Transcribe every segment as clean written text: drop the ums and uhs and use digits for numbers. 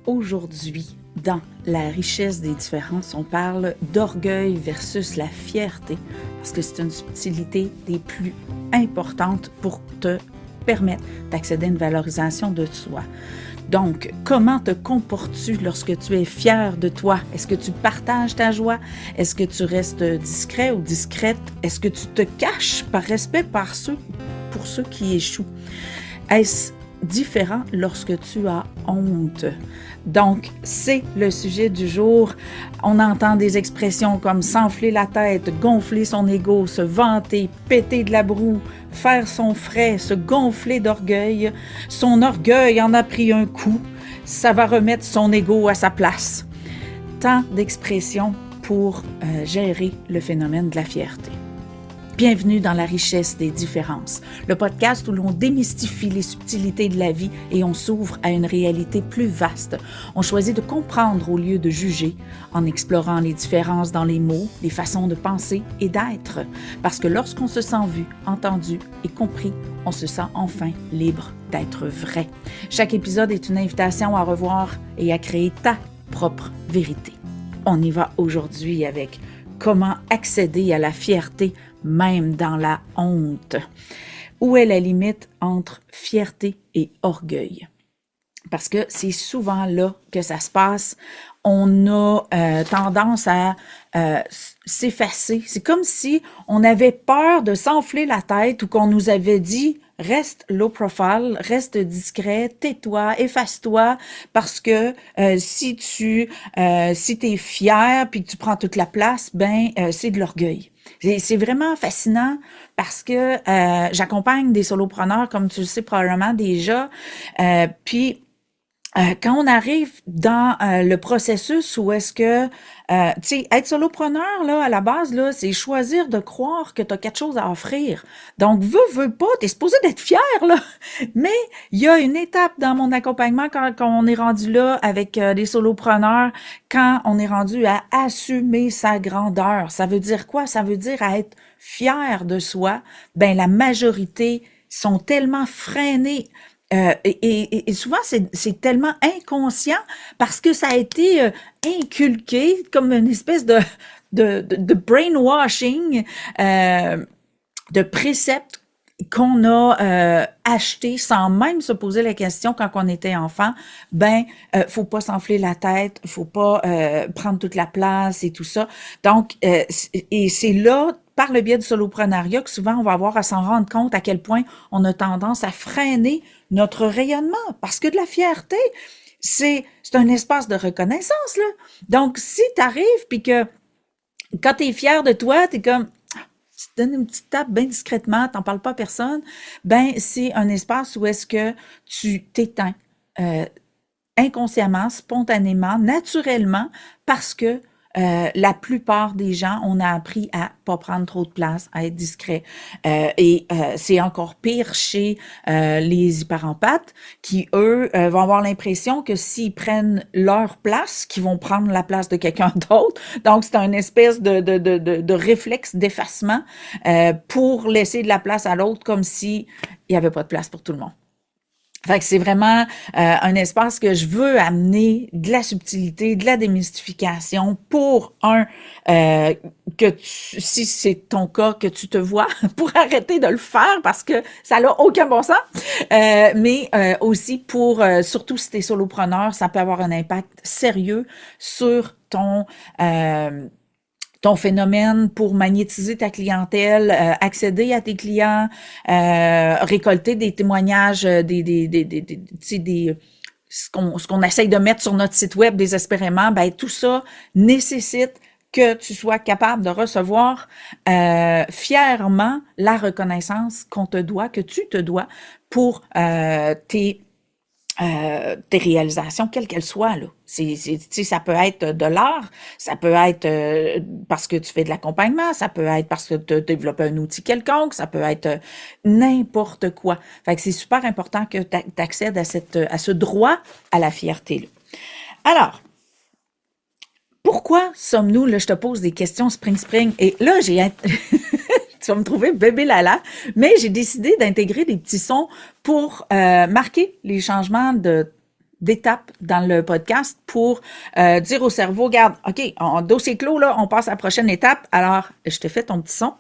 Aujourd'hui, dans la richesse des différences, on parle d'orgueil versus la fierté, parce que c'est une subtilité des plus importantes pour te permettre d'accéder à une valorisation de soi. Donc, comment te comportes-tu lorsque tu es fier de toi? Est-ce que tu partages ta joie? Est-ce que tu restes discret ou discrète? Est-ce que tu te caches par respect pour ceux qui échouent? Est-ce différent lorsque tu as honte? Donc, c'est le sujet du jour. On entend des expressions comme s'enfler la tête, gonfler son ego, se vanter, péter de la broue, faire son frais, se gonfler d'orgueil. Son orgueil en a pris un coup. Ça va remettre son ego à sa place. Tant d'expressions pour gérer le phénomène de la fierté. Bienvenue dans la richesse des différences, le podcast où l'on démystifie les subtilités de la vie et on s'ouvre à une réalité plus vaste. On choisit de comprendre au lieu de juger, en explorant les différences dans les mots, les façons de penser et d'être. Parce que lorsqu'on se sent vu, entendu et compris, on se sent enfin libre d'être vrai. Chaque épisode est une invitation à revoir et à créer ta propre vérité. On y va aujourd'hui avec comment accéder à la fierté même dans la honte. Où est la limite entre fierté et orgueil? Parce que c'est souvent là que ça se passe. On a tendance à s'effacer. C'est comme si on avait peur de s'enfler la tête ou qu'on nous avait dit « Reste low profile, reste discret, tais-toi, efface-toi, parce que si t'es fier puis que tu prends toute la place, c'est de l'orgueil. » C'est vraiment fascinant parce que j'accompagne des solopreneurs, comme tu le sais probablement déjà, puis quand on arrive dans le processus où est-ce que, tu sais, être solopreneur, là, à la base, là, c'est choisir de croire que tu as quelque chose à offrir. Donc, veux pas, t'es supposé d'être fier, là. Mais il y a une étape dans mon accompagnement quand on est rendu là avec les solopreneurs, quand on est rendu à assumer sa grandeur. Ça veut dire quoi? Ça veut dire à être fier de soi. Ben, la majorité sont tellement freinés. Et souvent, c'est tellement inconscient parce que ça a été inculqué comme une espèce de brainwashing, de préceptes qu'on a acheté sans même se poser la question quand on était enfant. Faut pas s'enfler la tête, faut pas prendre toute la place et tout ça. Donc, et c'est là, par le biais du soloprenariat, que souvent on va avoir à s'en rendre compte à quel point on a tendance à freiner notre rayonnement, parce que de la fierté, c'est un espace de reconnaissance, là. Donc, si t'arrives, puis que quand t'es fier de toi, t'es comme, tu te donnes une petite tape bien discrètement, t'en parles pas à personne, c'est un espace où est-ce que tu t'éteins inconsciemment, spontanément, naturellement, parce que la plupart des gens, on a appris à pas prendre trop de place, à être discret. C'est encore pire chez les hyperempathes qui, eux, vont avoir l'impression que s'ils prennent leur place, qu'ils vont prendre la place de quelqu'un d'autre. Donc, c'est une espèce de réflexe d'effacement pour laisser de la place à l'autre comme s'il n'y avait pas de place pour tout le monde. Fait que c'est vraiment un espace que je veux amener de la subtilité, de la démystification pour si c'est ton cas, que tu te vois, pour arrêter de le faire parce que ça n'a aucun bon sens, mais aussi pour, surtout si tu es solopreneur, ça peut avoir un impact sérieux sur ton phénomène pour magnétiser ta clientèle, accéder à tes clients, récolter des témoignages, ce qu'on essaye de mettre sur notre site web désespérément, tout ça nécessite que tu sois capable de recevoir fièrement la reconnaissance qu'on te doit, que tu te dois pour tes réalisations, quelles qu'elles soient, là. Ça peut être de l'art, ça peut être parce que tu fais de l'accompagnement, ça peut être parce que tu as développé un outil quelconque, ça peut être n'importe quoi. Fait que c'est super important que tu accèdes à ce droit à la fierté-là. Alors, pourquoi sommes-nous, là, je te pose des questions spring, et là, tu vas me trouver bébé lala, mais j'ai décidé d'intégrer des petits sons pour marquer les changements d'étapes dans le podcast pour dire au cerveau, regarde, OK, dossier clos, là, on passe à la prochaine étape. Alors, je te fais ton petit son.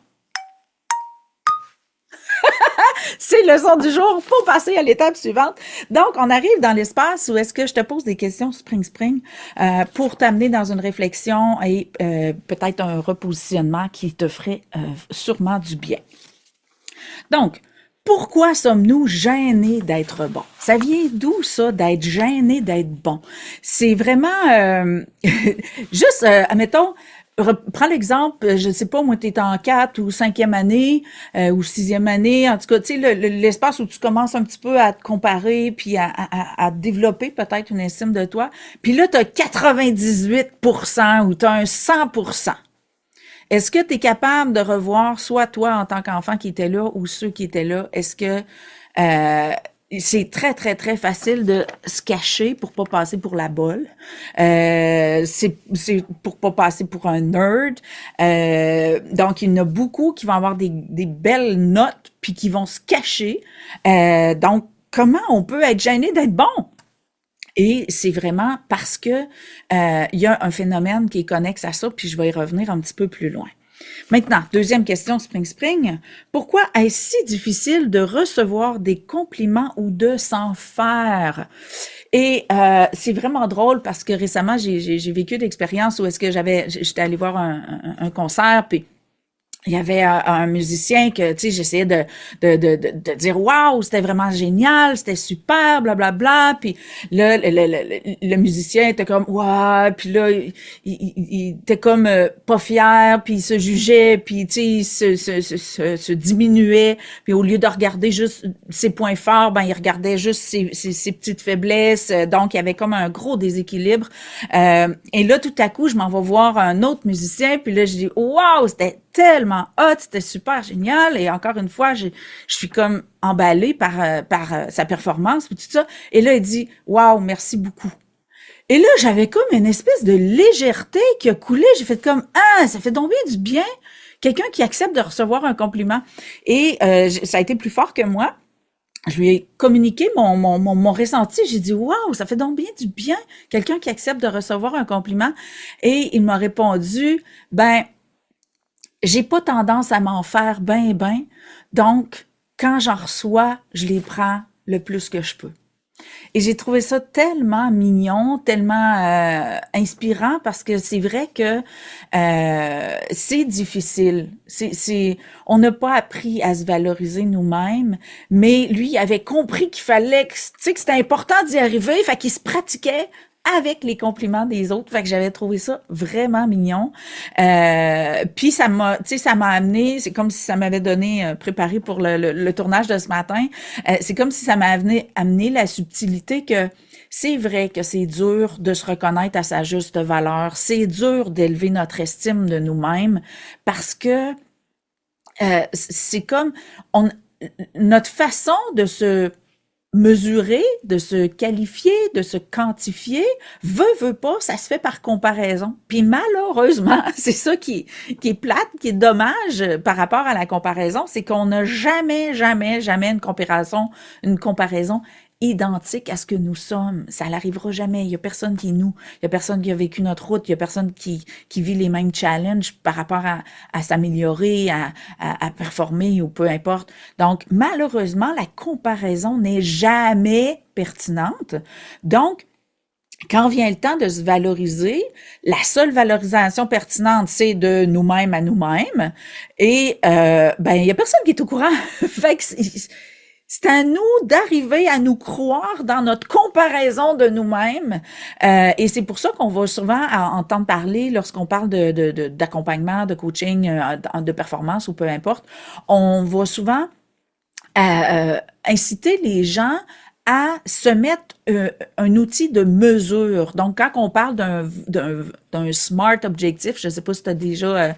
C'est le son du jour pour passer à l'étape suivante. Donc, on arrive dans l'espace où est-ce que je te pose des questions spring pour t'amener dans une réflexion et peut-être un repositionnement qui te ferait sûrement du bien. Donc, pourquoi sommes-nous gênés d'être bons? Ça vient d'où ça, d'être gêné d'être bon? C'est vraiment juste, admettons, prends l'exemple, je ne sais pas, moi, tu es en 4 ou 5e année ou 6e année, en tout cas, tu sais, l'espace où tu commences un petit peu à te comparer puis à développer peut-être une estime de toi. Puis là, tu as 98% ou tu as un 100%. Est-ce que tu es capable de revoir soit toi en tant qu'enfant qui était là ou ceux qui étaient là? Est-ce que c'est très, très, très facile de se cacher pour pas passer pour la bolle. C'est pour pas passer pour un nerd. Donc, il y en a beaucoup qui vont avoir des belles notes puis qui vont se cacher. Donc, comment on peut être gêné d'être bon? Et c'est vraiment parce que il y a un phénomène qui est connexe à ça, puis je vais y revenir un petit peu plus loin. Maintenant, deuxième question, Spring. Pourquoi est-ce si difficile de recevoir des compliments ou de s'en faire? Et c'est vraiment drôle parce que récemment, j'ai vécu d'expériences où est-ce que j'étais allée voir un concert, puis il y avait un musicien que, tu sais, j'essayais de dire, waouh, c'était vraiment génial, c'était super, blablabla. Puis là, le musicien était comme, waouh, puis là, il était comme pas fier, puis il se jugeait, puis tu sais, se diminuait. Puis au lieu de regarder juste ses points forts, ben il regardait juste ses petites faiblesses. Donc il y avait comme un gros déséquilibre. Et là, tout à coup, je m'en vais voir un autre musicien, puis là, je dis, waouh, c'était tellement hot, c'était super génial. Et encore une fois, je suis comme emballée par sa performance et tout ça. Et là, il dit, waouh, merci beaucoup. Et là, j'avais comme une espèce de légèreté qui a coulé. J'ai fait comme, ah, ça fait donc bien du bien. Quelqu'un qui accepte de recevoir un compliment. Et ça a été plus fort que moi. Je lui ai communiqué mon ressenti. J'ai dit, waouh, ça fait donc bien du bien. Quelqu'un qui accepte de recevoir un compliment. Et il m'a répondu, ben, j'ai pas tendance à m'en faire ben. Donc, quand j'en reçois, je les prends le plus que je peux. Et j'ai trouvé ça tellement mignon, tellement inspirant parce que c'est vrai que c'est difficile. On n'a pas appris à se valoriser nous-mêmes, mais lui il avait compris qu'il fallait, tu sais, que c'était important d'y arriver, fait qu'il se pratiquait avec les compliments des autres. Fait que j'avais trouvé ça vraiment mignon. Puis ça m'a, tu sais, ça m'a amené, c'est comme si ça m'avait donné, préparé pour le tournage de ce matin, c'est comme si ça m'avait amené la subtilité que c'est vrai que c'est dur de se reconnaître à sa juste valeur. C'est dur d'élever notre estime de nous-mêmes parce que c'est comme notre façon de se mesurer, de se qualifier, de se quantifier, veut pas, ça se fait par comparaison. Puis malheureusement, c'est ça qui est plate, qui est dommage par rapport à la comparaison, c'est qu'on n'a jamais une comparaison identique à ce que nous sommes. Ça n'arrivera jamais. Il y a personne qui est nous. Il y a personne qui a vécu notre route. Il y a personne qui vit les mêmes challenges par rapport à s'améliorer, à performer ou peu importe. Donc, malheureusement, la comparaison n'est jamais pertinente. Donc, quand vient le temps de se valoriser, la seule valorisation pertinente, c'est de nous-mêmes à nous-mêmes. Et ben, il y a personne qui est au courant. Fait que c'est à nous d'arriver à nous croire dans notre comparaison de nous-mêmes. Et c'est pour ça qu'on va souvent entendre parler, lorsqu'on parle d'accompagnement, de coaching, de performance ou peu importe, on va souvent inciter les gens à se mettre un outil de mesure. Donc, quand on parle d'un SMART objectif, je ne sais pas si tu as déjà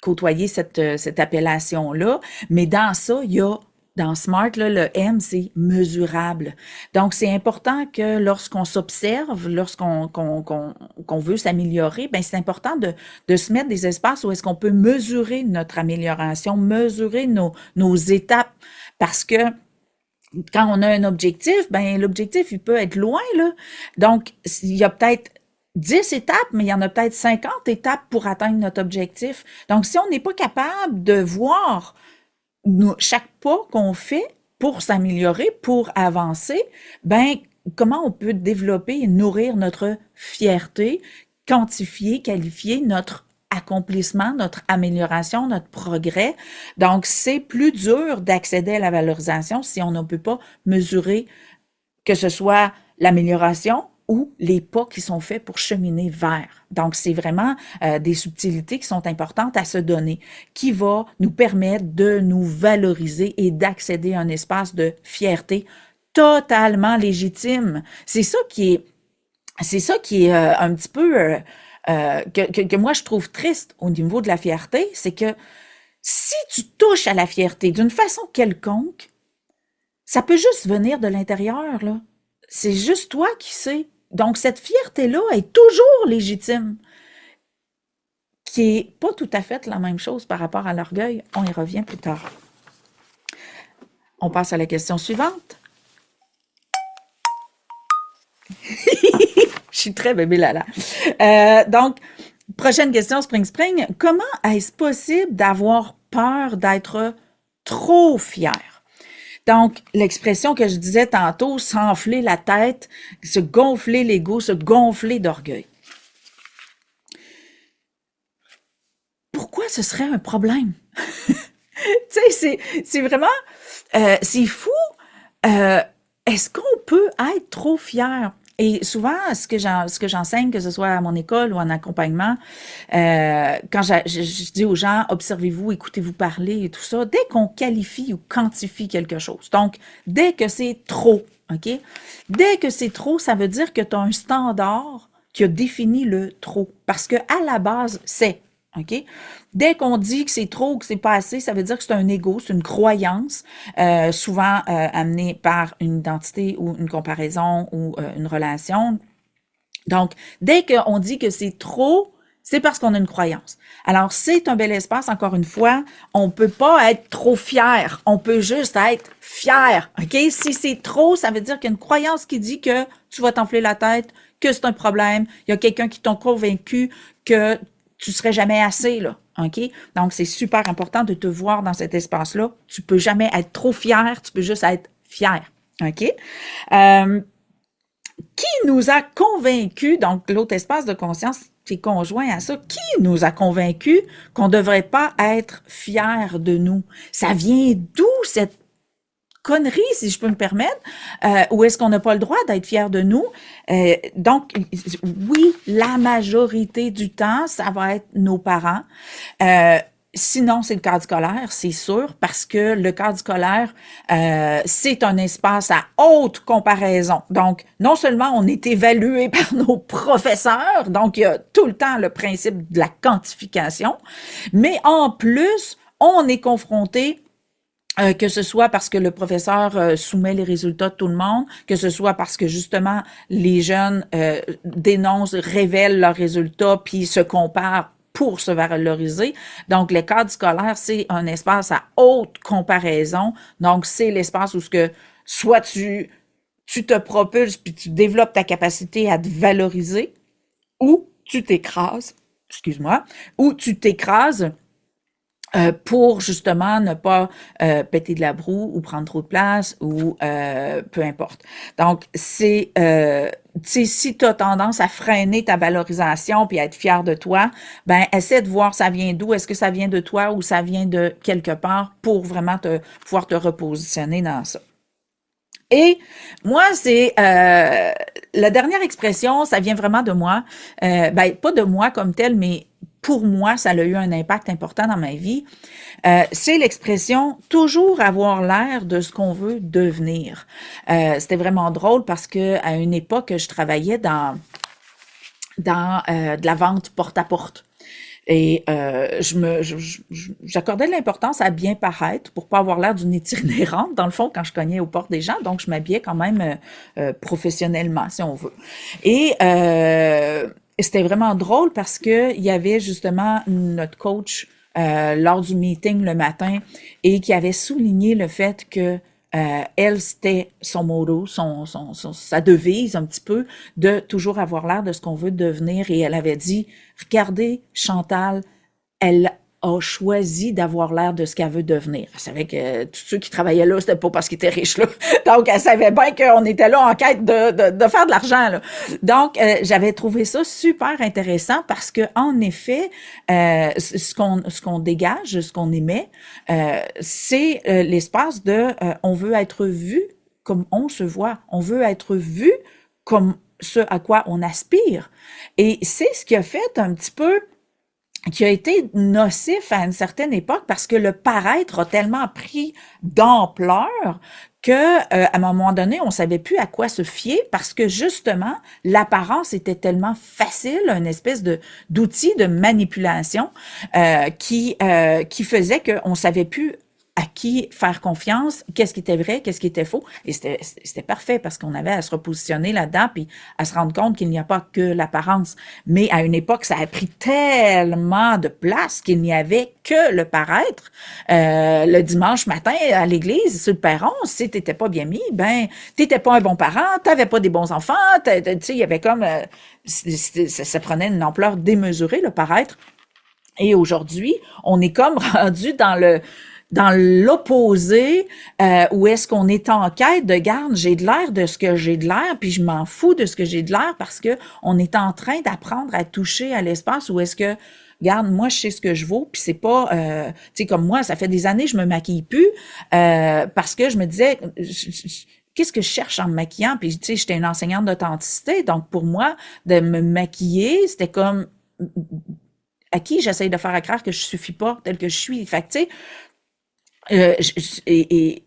côtoyer cette appellation-là. Mais dans ça, il y a, dans SMART, là, le M, c'est mesurable. Donc, c'est important que lorsqu'on s'observe, lorsqu'on veut s'améliorer, ben c'est important de se mettre des espaces où est-ce qu'on peut mesurer notre amélioration, mesurer nos étapes, parce que quand on a un objectif, ben l'objectif, il peut être loin, là. Donc, il y a peut-être 10 étapes, mais il y en a peut-être 50 étapes pour atteindre notre objectif. Donc, si on n'est pas capable de voir chaque pas qu'on fait pour s'améliorer, pour avancer, ben comment on peut développer et nourrir notre fierté, quantifier, qualifier notre accomplissement, notre amélioration, notre progrès. Donc, c'est plus dur d'accéder à la valorisation si on ne peut pas mesurer que ce soit l'amélioration ou les pas qui sont faits pour cheminer vers. Donc, c'est vraiment des subtilités qui sont importantes à se donner, qui va nous permettre de nous valoriser et d'accéder à un espace de fierté totalement légitime. C'est ça qui est un petit peu que moi je trouve triste au niveau de la fierté, c'est que si tu touches à la fierté d'une façon quelconque, ça peut juste venir de l'intérieur, là. C'est juste toi qui sais. Donc, cette fierté-là est toujours légitime, qui est pas tout à fait la même chose par rapport à l'orgueil. On y revient plus tard. On passe à la question suivante. Je suis très bébé Lala. Donc, prochaine question, Spring. Comment est-ce possible d'avoir peur d'être trop fier? Donc, l'expression que je disais tantôt, s'enfler la tête, se gonfler l'ego, se gonfler d'orgueil. Pourquoi ce serait un problème? Tu sais, c'est vraiment, c'est fou. Est-ce qu'on peut être trop fier? Et souvent, ce que j'enseigne, que ce soit à mon école ou en accompagnement, quand je dis aux gens, observez-vous, écoutez-vous parler et tout ça, dès qu'on qualifie ou quantifie quelque chose, donc dès que c'est trop, OK? Dès que c'est trop, ça veut dire que tu as un standard qui a défini le trop, parce que à la base, c'est, OK? Dès qu'on dit que c'est trop ou que c'est pas assez, ça veut dire que c'est un ego, c'est une croyance, souvent amenée par une identité ou une comparaison ou une relation. Donc, dès qu'on dit que c'est trop, c'est parce qu'on a une croyance. Alors, c'est un bel espace, encore une fois. On peut pas être trop fier. On peut juste être fier. OK? Si c'est trop, ça veut dire qu'il y a une croyance qui dit que tu vas t'enfler la tête, que c'est un problème. Il y a quelqu'un qui t'a convaincu que tu serais jamais assez, là. OK? Donc, c'est super important de te voir dans cet espace-là. Tu peux jamais être trop fier, tu peux juste être fier. OK? Qui nous a convaincus, donc l'autre espace de conscience qui est conjoint à ça, qui nous a convaincus qu'on ne devrait pas être fier de nous? Ça vient d'où cette connerie, si je peux me permettre, ou est-ce qu'on n'a pas le droit d'être fier de nous? Donc, oui, la majorité du temps, ça va être nos parents. Sinon, c'est le cadre scolaire, c'est sûr, parce que le cadre scolaire, c'est un espace à haute comparaison. Donc, non seulement on est évalué par nos professeurs, donc il y a tout le temps le principe de la quantification, mais en plus, on est confronté que ce soit parce que le professeur soumet les résultats de tout le monde, que ce soit parce que justement les jeunes dénoncent, révèlent leurs résultats, puis se comparent pour se valoriser. Donc, le cadre scolaire, c'est un espace à haute comparaison. Donc, c'est l'espace où ce que soit tu te propulses puis tu développes ta capacité à te valoriser, ou tu t'écrases, excuse-moi, ou tu t'écrases pour justement ne pas péter de la broue ou prendre trop de place ou peu importe. Donc, c'est, tu sais, si tu as tendance à freiner ta valorisation puis à être fier de toi, ben essaie de voir ça vient d'où, est-ce que ça vient de toi ou ça vient de quelque part pour vraiment pouvoir te repositionner dans ça. Et moi, c'est la dernière expression, ça vient vraiment de moi. Ben, pas de moi comme tel, mais pour moi, ça a eu un impact important dans ma vie. C'est l'expression toujours avoir l'air de ce qu'on veut devenir. C'était vraiment drôle parce que à une époque, je travaillais dans de la vente porte à porte. Et j'accordais de l'importance à bien paraître pour pas avoir l'air d'une itinérante, dans le fond, quand je cognais aux portes des gens. Donc, je m'habillais quand même professionnellement, si on veut. Et c'était vraiment drôle parce que il y avait justement notre coach lors du meeting le matin et qui avait souligné le fait que Elle, c'était son motto, sa devise un petit peu, de toujours avoir l'air de ce qu'on veut devenir. Et elle avait dit, regardez, Chantal, elle a choisi d'avoir l'air de ce qu'elle veut devenir. Elle savait que tous ceux qui travaillaient là, c'était pas parce qu'ils étaient riches, là. Donc, elle savait bien qu'on était là en quête de faire de l'argent, là. Donc, j'avais trouvé ça super intéressant parce que, en effet, ce qu'on dégage, ce qu'on émet, c'est l'espace de on veut être vu comme on se voit. On veut être vu comme ce à quoi on aspire. Et c'est ce qui a fait un petit peu qui a été nocif à une certaine époque parce que le paraître a tellement pris d'ampleur que à un moment donné, on savait plus à quoi se fier parce que justement, l'apparence était tellement facile, une espèce de d'outil de manipulation qui faisait qu'on savait plus à qui faire confiance, qu'est-ce qui était vrai, qu'est-ce qui était faux. Et c'était parfait parce qu'on avait à se repositionner là-dedans puis à se rendre compte qu'il n'y a pas que l'apparence. Mais à une époque, ça a pris tellement de place qu'il n'y avait que le paraître. Le dimanche matin à l'église, sur le perron, si t'étais pas bien mis, ben, t'étais pas un bon parent, t'avais pas des bons enfants, tu sais, il y avait comme, ça prenait une ampleur démesurée, le paraître. Et aujourd'hui, on est comme rendu dans l'opposé, où est-ce qu'on est en quête de garde, j'ai de l'air de ce que j'ai de l'air, puis je m'en fous de ce que j'ai de l'air parce que on est en train d'apprendre à toucher à l'espace où est-ce que regarde, moi, je sais ce que je vaux, puis c'est pas, tu sais, comme moi, ça fait des années, je me maquille plus, parce que je me disais, qu'est-ce que je cherche en me maquillant? Puis, tu sais, j'étais une enseignante d'authenticité, donc pour moi, de me maquiller, c'était comme, à qui j'essaye de faire croire que je suffis pas tel que je suis. Fait que, tu sais, et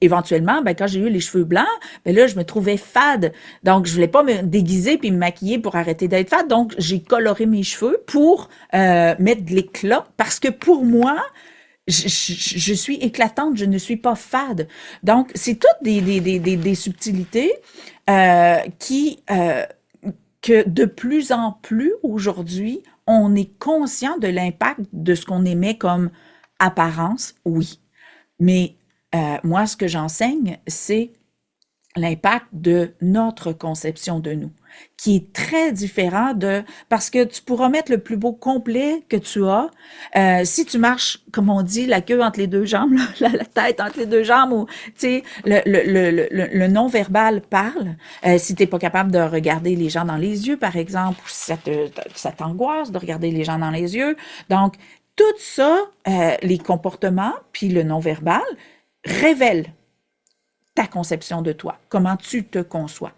éventuellement, ben, quand j'ai eu les cheveux blancs, ben là, je me trouvais fade. Donc, je voulais pas me déguiser puis me maquiller pour arrêter d'être fade. Donc, j'ai coloré mes cheveux pour mettre de l'éclat parce que pour moi, je suis éclatante, je ne suis pas fade. Donc, c'est toutes des subtilités que de plus en plus aujourd'hui, on est conscient de l'impact de ce qu'on émet comme apparence, oui. Mais moi, ce que j'enseigne, c'est l'impact de notre conception de nous, qui est très différent de... Parce que tu pourras mettre le plus beau complet que tu as. Si tu marches, comme on dit, la queue entre les deux jambes, la tête entre les deux jambes, ou, tu sais, le non-verbal parle. Si tu n'es pas capable de regarder les gens dans les yeux, par exemple, ou si ça t'angoisse de regarder les gens dans les yeux. Donc, tout ça, les comportements, puis le non-verbal, révèlent ta conception de toi, comment tu te conçois.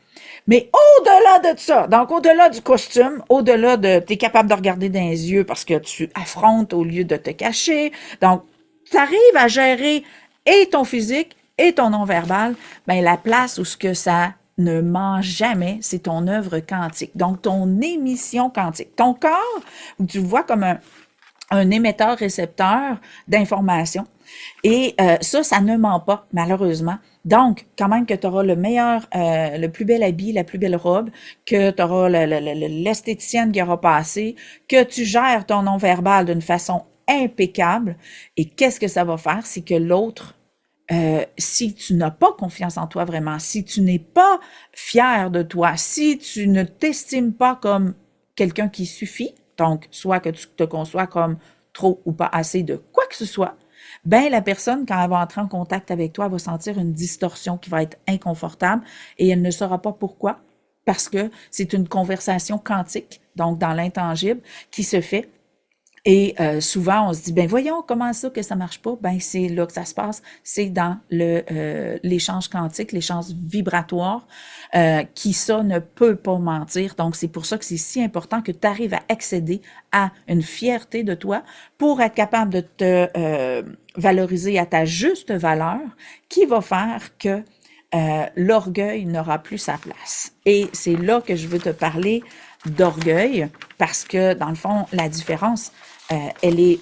Mais au-delà de ça, donc au-delà du costume, au-delà de, t'es capable de regarder dans les yeux parce que tu affrontes au lieu de te cacher, donc tu arrives à gérer et ton physique et ton non-verbal, ben la place où ce que ça ne ment jamais, c'est ton œuvre quantique, donc ton émission quantique. Ton corps, tu le vois comme un émetteur-récepteur d'informations. Et ça ne ment pas, malheureusement. Donc, quand même que tu auras le meilleur, le plus bel habit, la plus belle robe, que tu auras l'esthéticienne qui aura passé, que tu gères ton non-verbal d'une façon impeccable. Et qu'est-ce que ça va faire? C'est que l'autre, si tu n'as pas confiance en toi vraiment, si tu n'es pas fier de toi, si tu ne t'estimes pas comme quelqu'un qui suffit, donc soit que tu te conçois comme trop ou pas assez de quoi que ce soit, ben la personne, quand elle va entrer en contact avec toi, elle va sentir une distorsion qui va être inconfortable et elle ne saura pas pourquoi, parce que c'est une conversation quantique, donc dans l'intangible, qui se fait. Et souvent, on se dit, ben voyons comment ça que ça marche pas. Ben c'est là que ça se passe, c'est dans l'échange quantique, l'échange vibratoire, qui ça ne peut pas mentir. Donc c'est pour ça que c'est si important que tu arrives à accéder à une fierté de toi pour être capable de te valoriser à ta juste valeur, qui va faire que l'orgueil n'aura plus sa place. Et c'est là que je veux te parler d'orgueil, parce que dans le fond, la différence, elle est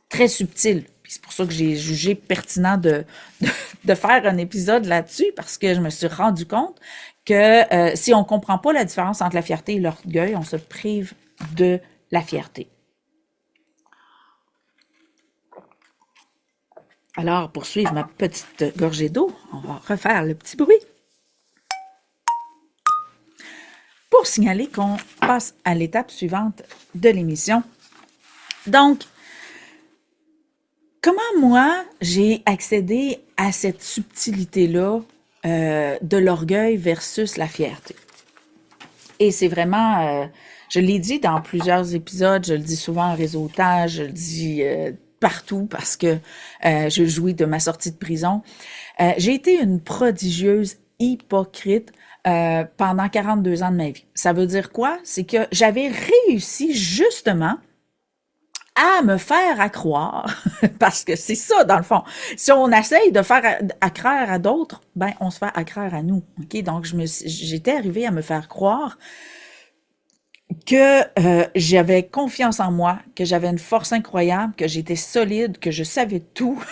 très subtile. C'est pour ça que j'ai jugé pertinent de faire un épisode là-dessus, parce que je me suis rendu compte que si on ne comprend pas la différence entre la fierté et l'orgueil, on se prive de la fierté. Alors, pour suivre ma petite gorgée d'eau, on va refaire le petit bruit pour signaler qu'on passe à l'étape suivante de l'émission. Donc, comment moi, j'ai accédé à cette subtilité-là de l'orgueil versus la fierté? Et c'est vraiment, je l'ai dit dans plusieurs épisodes, je le dis souvent en réseautage, je le dis partout parce que je jouis de ma sortie de prison. J'ai été une prodigieuse hypocrite pendant 42 ans de ma vie. Ça veut dire quoi? C'est que j'avais réussi justement à me faire à croire, parce que c'est ça, dans le fond. Si on essaye de faire accraire à d'autres, ben, on se fait accraire à nous. OK? Donc, j'étais arrivée à me faire croire que j'avais confiance en moi, que j'avais une force incroyable, que j'étais solide, que je savais tout,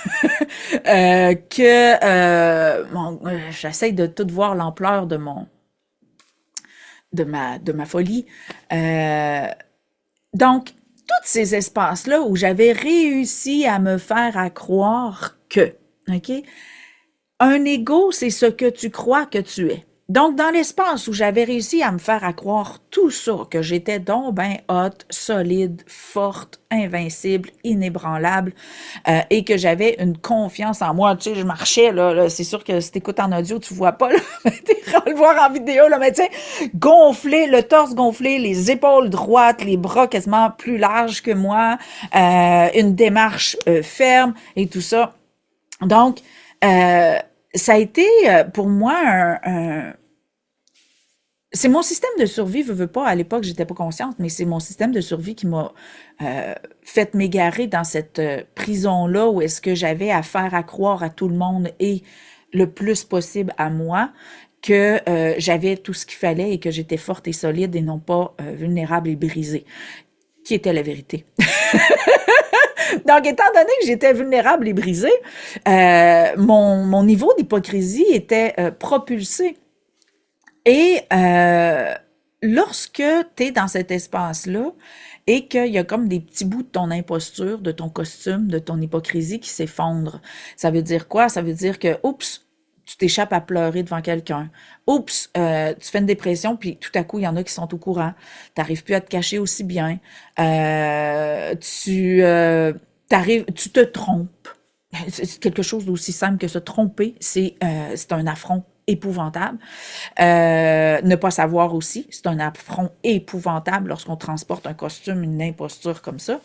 j'essaye de tout voir l'ampleur de ma folie. Donc, tous ces espaces-là où j'avais réussi à me faire à croire que, OK? Un ego, c'est ce que tu crois que tu es. Donc, dans l'espace où j'avais réussi à me faire à croire tout ça, que j'étais donc ben haute, solide, forte, invincible, inébranlable, et que j'avais une confiance en moi. Tu sais, je marchais, là c'est sûr que si t'écoutes en audio, tu vois pas, là, mais t'es le voir en vidéo, là, mais tu sais, gonflé, le torse gonflé, les épaules droites, les bras quasiment plus larges que moi, une démarche ferme et tout ça. Donc, ça a été pour moi c'est mon système de survie, veux pas, à l'époque, j'étais pas consciente, mais c'est mon système de survie qui m'a fait m'égarer dans cette prison-là où est-ce que j'avais à faire à croire à tout le monde et le plus possible à moi que j'avais tout ce qu'il fallait et que j'étais forte et solide et non pas vulnérable et brisée, qui était la vérité. Donc, étant donné que j'étais vulnérable et brisée, mon niveau d'hypocrisie était propulsé. Et lorsque tu es dans cet espace-là et qu'il y a comme des petits bouts de ton imposture, de ton costume, de ton hypocrisie qui s'effondrent, ça veut dire quoi? Ça veut dire que, oups, tu t'échappes à pleurer devant quelqu'un. Oups, tu fais une dépression, puis tout à coup, il y en a qui sont au courant. Tu n'arrives plus à te cacher aussi bien. Tu te trompes. C'est quelque chose d'aussi simple que se tromper, c'est un affront épouvantable. Ne pas savoir aussi, c'est un affront épouvantable lorsqu'on transporte un costume, une imposture comme ça.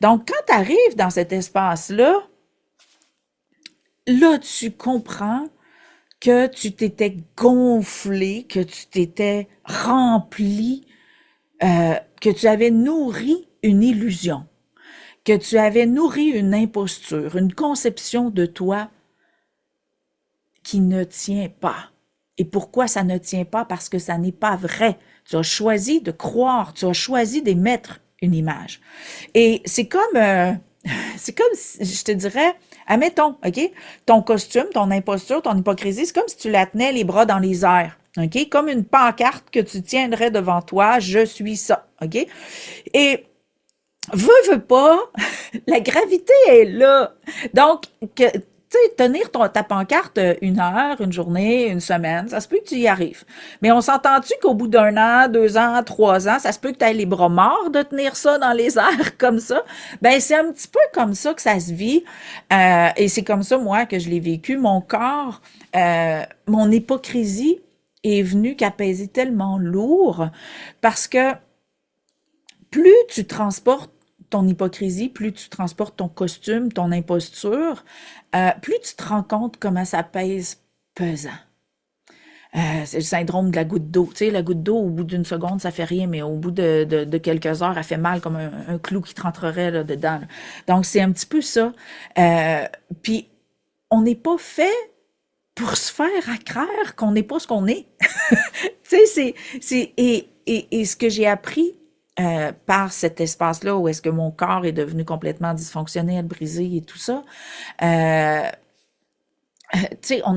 Donc, quand tu arrives dans cet espace-là, là, tu comprends que tu t'étais gonflé, que tu t'étais rempli, que tu avais nourri une illusion, que tu avais nourri une imposture, une conception de toi qui ne tient pas. Et pourquoi ça ne tient pas? Parce que ça n'est pas vrai. Tu as choisi de croire, tu as choisi d'émettre une image. Et c'est comme, je te dirais, admettons, OK, ton costume, ton imposture, ton hypocrisie, c'est comme si tu la tenais les bras dans les airs. OK? Comme une pancarte que tu tiendrais devant toi, je suis ça. OK? Et veux pas, la gravité est là. Donc, tu sais, tenir ta pancarte une heure, une journée, une semaine, ça se peut que tu y arrives. Mais on s'entend-tu qu'au bout d'un an, 2 ans, 3 ans, ça se peut que tu aies les bras morts de tenir ça dans les airs comme ça? Ben, c'est un petit peu comme ça que ça se vit. Et c'est comme ça, moi, que je l'ai vécu. Mon corps, mon hypocrisie est venue qu'à peser tellement lourd parce que plus tu transportes ton hypocrisie, plus tu transportes ton costume, ton imposture, plus tu te rends compte comment ça pèse pesant. C'est le syndrome de la goutte d'eau. Tu sais, la goutte d'eau, au bout d'une seconde, ça fait rien, mais au bout de quelques heures, elle fait mal comme un clou qui te rentrerait là, dedans. Là. Donc, c'est un petit peu ça. Puis, on n'est pas fait pour se faire accraire qu'on n'est pas ce qu'on est. Tu sais, et ce que j'ai appris par cet espace-là où est-ce que mon corps est devenu complètement dysfonctionnel, brisé et tout ça, tu sais, on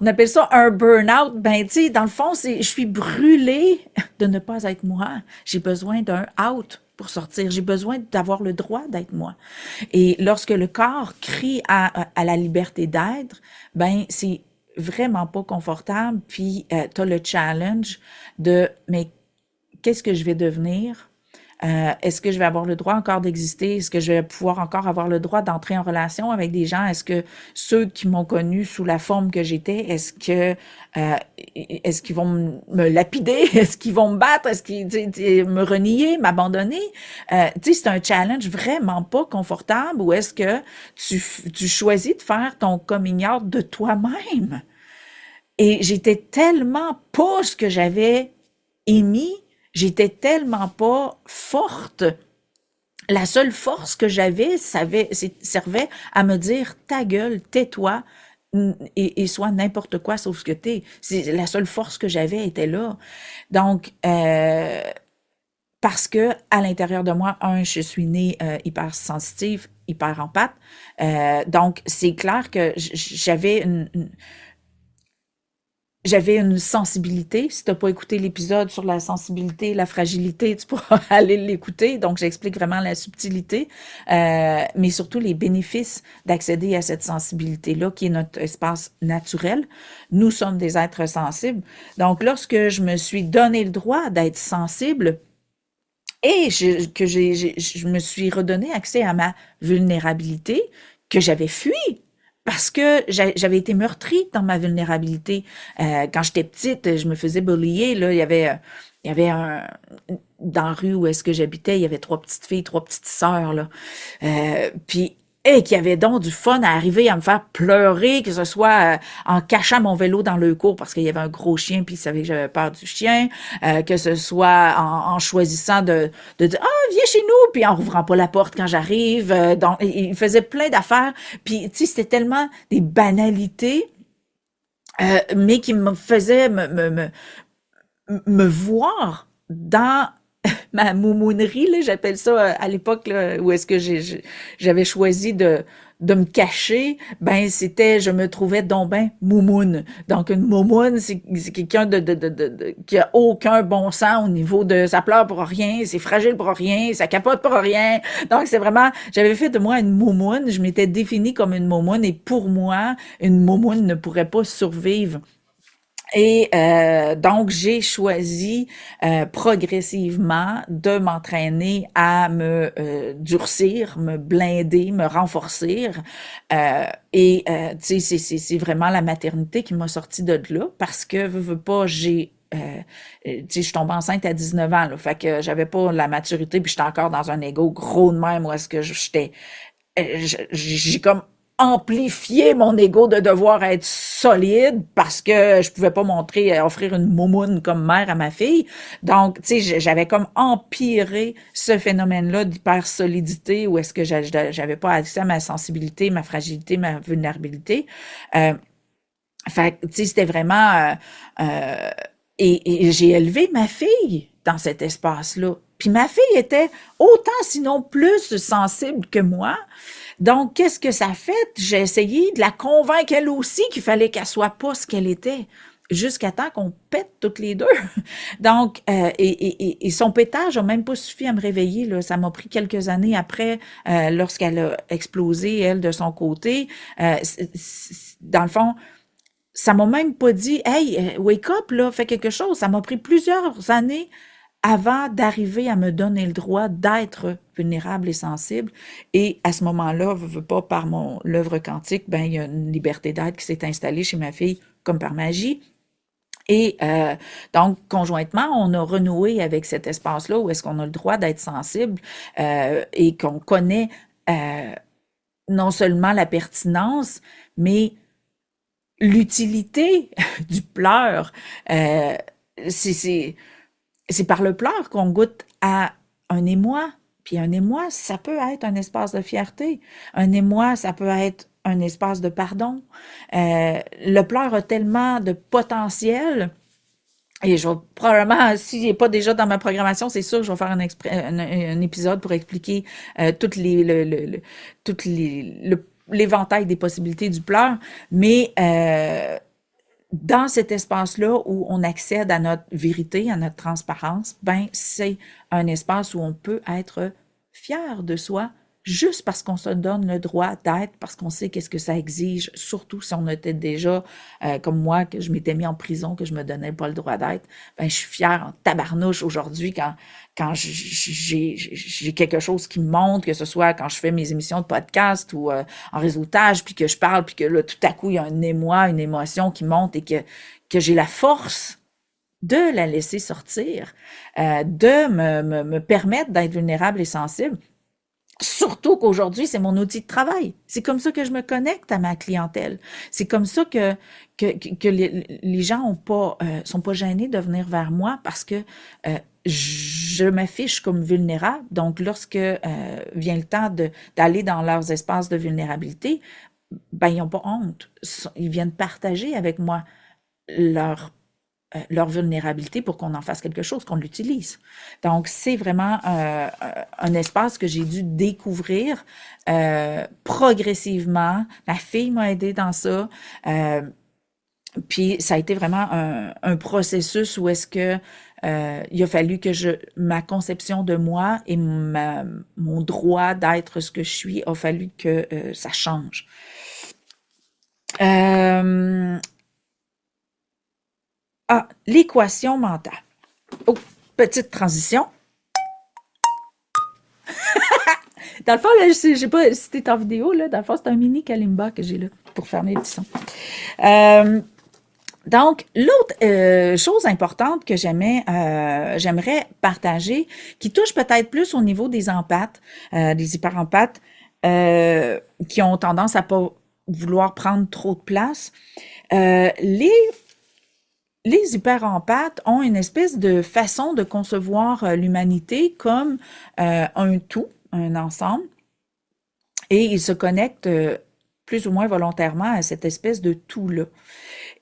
appelle ça un burn-out. Ben, tu sais, dans le fond, je suis brûlée de ne pas être moi. J'ai besoin d'un out. pour sortir. J'ai besoin d'avoir le droit d'être moi. Et lorsque le corps crie à la liberté d'être, ben c'est vraiment pas confortable. Puis tu as le challenge de mais qu'est-ce que je vais devenir? Est-ce que je vais avoir le droit encore d'exister? Est-ce que je vais pouvoir encore avoir le droit d'entrer en relation avec des gens? Est-ce que ceux qui m'ont connu sous la forme que j'étais, est-ce qu'ils vont me lapider? Est-ce qu'ils vont me battre? Est-ce qu'ils me renier, m'abandonner? Tu sais, c'est un challenge vraiment pas confortable ou est-ce que tu choisis de faire ton coming out de toi-même? Et j'étais tellement pas ce que j'avais émis, j'étais tellement pas forte. La seule force que j'avais servait à me dire ta gueule, tais-toi et sois n'importe quoi sauf ce que t'es. C'est la seule force que j'avais était là. Donc parce que à l'intérieur de moi, je suis née hyper sensitive, hyper empathe. Donc c'est clair que j'avais une sensibilité. Si tu n'as pas écouté l'épisode sur la sensibilité, la fragilité, tu pourras aller l'écouter. Donc, j'explique vraiment la subtilité, mais surtout les bénéfices d'accéder à cette sensibilité-là, qui est notre espace naturel. Nous sommes des êtres sensibles. Donc, lorsque je me suis donné le droit d'être sensible, et je me suis redonné accès à ma vulnérabilité que j'avais fui parce que j'avais été meurtrie dans ma vulnérabilité. Quand j'étais petite, je me faisais bullier. Là, il y avait dans la rue où est-ce que j'habitais, il y avait 3 petites filles, 3 petites sœurs. Là. Puis et qui avait donc du fun à arriver à me faire pleurer, que ce soit en cachant mon vélo dans le cours parce qu'il y avait un gros chien puis ils savaient que j'avais peur du chien, que ce soit en choisissant de dire « Ah, viens chez nous! » puis en rouvrant pas la porte quand j'arrive. Donc, il faisait plein d'affaires. Puis, tu sais, c'était tellement des banalités, mais qui me faisaient me voir dans ma moumounerie, là, j'appelle ça à l'époque là, où est-ce que j'avais choisi de me cacher, ben c'était, je me trouvais donc ben moumoune. Donc une moumoune, c'est quelqu'un qui a aucun bon sens au niveau de, ça pleure pour rien, c'est fragile pour rien, ça capote pour rien. Donc c'est vraiment, j'avais fait de moi une moumoune, je m'étais définie comme une moumoune et pour moi, une moumoune ne pourrait pas survivre. Et donc, j'ai choisi progressivement de m'entraîner à me durcir, me blinder, me renforcer. Tu sais, c'est vraiment la maternité qui m'a sorti de là parce que, veux pas, tu sais, je tombe enceinte à 19 ans, là, fait que j'avais pas la maturité, puis j'étais encore dans un ego gros de même où est-ce que j'étais j'ai comme amplifié mon ego de devoir être solide parce que je pouvais pas offrir une moumoune comme mère à ma fille. Donc, tu sais, j'avais comme empiré ce phénomène-là d'hyper-solidité où est-ce que j'avais pas accès à ma sensibilité, ma fragilité, ma vulnérabilité. Euh, Fait tu sais, c'était vraiment... et j'ai élevé ma fille dans cet espace-là. Puis ma fille était autant, sinon plus sensible que moi. Donc, qu'est-ce que ça fait? J'ai essayé de la convaincre elle aussi qu'il fallait qu'elle soit pas ce qu'elle était, jusqu'à temps qu'on pète toutes les deux. Donc, et son pétage a même pas suffi à me réveiller, là. Ça m'a pris quelques années après, lorsqu'elle a explosé, elle, de son côté. Dans le fond, ça m'a même pas dit, hey, wake up, là, fais quelque chose. Ça m'a pris plusieurs années avant d'arriver à me donner le droit d'être vulnérable et sensible. Et à ce moment-là, veux pas par l'œuvre quantique, ben il y a une liberté d'être qui s'est installée chez ma fille comme par magie. Et donc, conjointement, on a renoué avec cet espace-là où est-ce qu'on a le droit d'être sensible et qu'on connaît non seulement la pertinence, mais l'utilité du pleur. C'est par le pleur qu'on goûte à un émoi. Puis un émoi, ça peut être un espace de fierté. Un émoi, ça peut être un espace de pardon. Le pleur a tellement de potentiel. Et je vais probablement, s'il n'est pas déjà dans ma programmation, c'est sûr que je vais faire un épisode pour expliquer toutes toutes l'éventail des possibilités du pleur. Mais dans cet espace-là où on accède à notre vérité, à notre transparence, ben c'est un espace où on peut être fier de soi juste parce qu'on se donne le droit d'être, parce qu'on sait qu'est-ce que ça exige, surtout si on était déjà, comme moi, que je m'étais mis en prison, que je me donnais pas le droit d'être, ben je suis fière en tabarnouche aujourd'hui quand j'ai quelque chose qui me montre, que ce soit quand je fais mes émissions de podcast ou en réseautage, puis que je parle, puis que là, tout à coup, il y a un émoi, une émotion qui monte et que j'ai la force de la laisser sortir, de me permettre d'être vulnérable et sensible. Surtout qu'aujourd'hui, c'est mon outil de travail. C'est comme ça que je me connecte à ma clientèle. C'est comme ça que les gens sont pas gênés de venir vers moi parce que je m'affiche comme vulnérable. Donc, lorsque vient le temps d'aller dans leurs espaces de vulnérabilité, ben, ils n'ont pas honte. Ils viennent partager avec moi leur leur vulnérabilité pour qu'on en fasse quelque chose, qu'on l'utilise. Donc, c'est vraiment un espace que j'ai dû découvrir progressivement. Ma fille m'a aidé dans ça. Puis, ça a été vraiment un processus où est-ce que il a fallu que ma conception de moi et mon droit d'être ce que je suis, a fallu que ça change. Euh, l'équation mentale. Oh, petite transition. Dans le fond, là, je sais pas si t'es en vidéo, là, dans le fond, c'est un mini kalimba que j'ai là pour faire mes petits sons. Donc, l'autre chose importante que j'aimerais partager, qui touche peut-être plus au niveau des empathes, des hyperempathes, qui ont tendance à pas vouloir prendre trop de place, les hyperempathes ont une espèce de façon de concevoir l'humanité comme un tout, un ensemble, et ils se connectent plus ou moins volontairement à cette espèce de tout-là.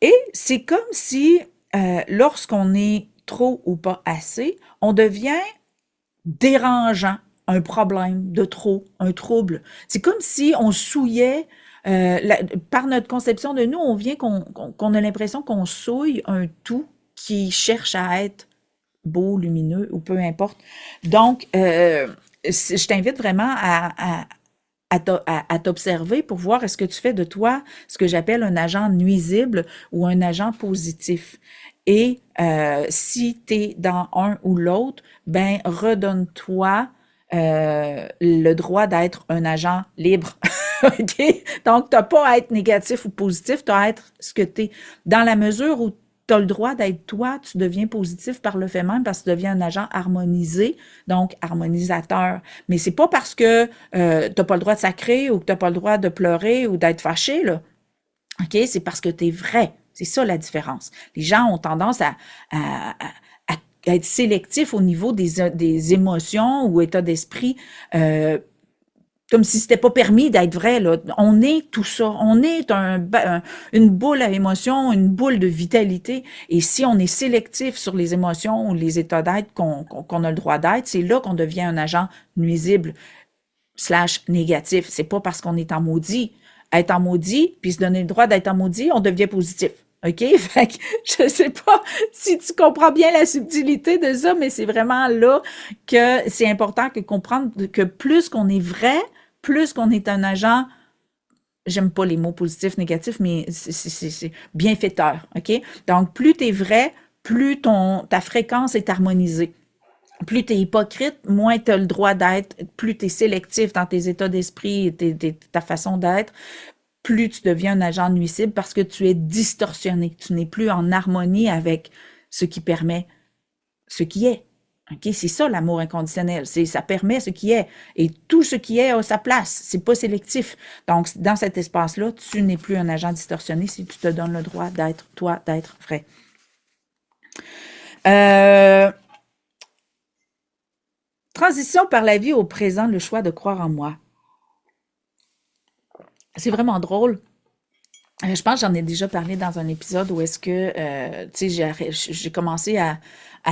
Et c'est comme si, lorsqu'on est trop ou pas assez, on devient dérangeant, un problème de trop, un trouble. C'est comme si on souillait, par notre conception de nous, on vient qu'on a l'impression qu'on souille un tout qui cherche à être beau, lumineux ou peu importe. Donc, je t'invite vraiment à t'observer pour voir est-ce que tu fais de toi ce que j'appelle un agent nuisible ou un agent positif. Et si tu es dans un ou l'autre, ben redonne-toi le droit d'être un agent libre. OK? Donc, tu n'as pas à être négatif ou positif, tu as à être ce que tu es. Dans la mesure où tu as le droit d'être toi, tu deviens positif par le fait même parce que tu deviens un agent harmonisé, donc harmonisateur. Mais c'est pas parce que tu n'as pas le droit de sacrer ou que tu n'as pas le droit de pleurer ou d'être fâché, là. OK? C'est parce que tu es vrai. C'est ça la différence. Les gens ont tendance à être sélectifs au niveau des émotions ou état d'esprit, comme si c'était pas permis d'être vrai, là. On est tout ça. On est une boule à émotions, une boule de vitalité. Et si on est sélectif sur les émotions ou les états d'être qu'on a le droit d'être, c'est là qu'on devient un agent nuisible / négatif. C'est pas parce qu'on est en maudit. Être en maudit, puis se donner le droit d'être en maudit, on devient positif. OK? Fait que je sais pas si tu comprends bien la subtilité de ça, mais c'est vraiment là que c'est important de comprendre que plus qu'on est vrai, plus qu'on est un agent, j'aime pas les mots positifs, négatifs, mais c'est bienfaiteur. OK? Donc, plus tu es vrai, plus ta fréquence est harmonisée. Plus tu es hypocrite, moins tu as le droit d'être, plus tu es sélectif dans tes états d'esprit et ta façon d'être, plus tu deviens un agent nuisible parce que tu es distorsionné. Tu n'es plus en harmonie avec ce qui permet ce qui est. OK? C'est ça l'amour inconditionnel. Ça permet ce qui est. Et tout ce qui est a sa place. C'est pas sélectif. Donc, dans cet espace-là, tu n'es plus un agent distorsionné si tu te donnes le droit d'être toi, d'être vrai. Transition par la vie au présent, le choix de croire en moi. C'est vraiment drôle. Je pense que j'en ai déjà parlé dans un épisode où est-ce que, tu sais, j'ai commencé à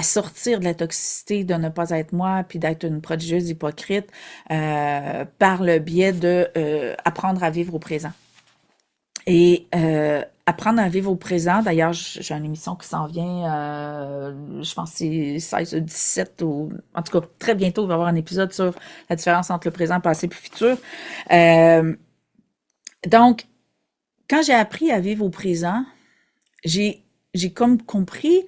sortir de la toxicité de ne pas être moi, puis d'être une prodigieuse hypocrite par le biais de apprendre à vivre au présent. Et apprendre à vivre au présent. D'ailleurs, j'ai une émission qui s'en vient, je pense que c'est 16 ou 17 ou en tout cas très bientôt, il va y avoir un épisode sur la différence entre le présent, le passé et le futur. Euh, donc, quand j'ai appris à vivre au présent, j'ai comme compris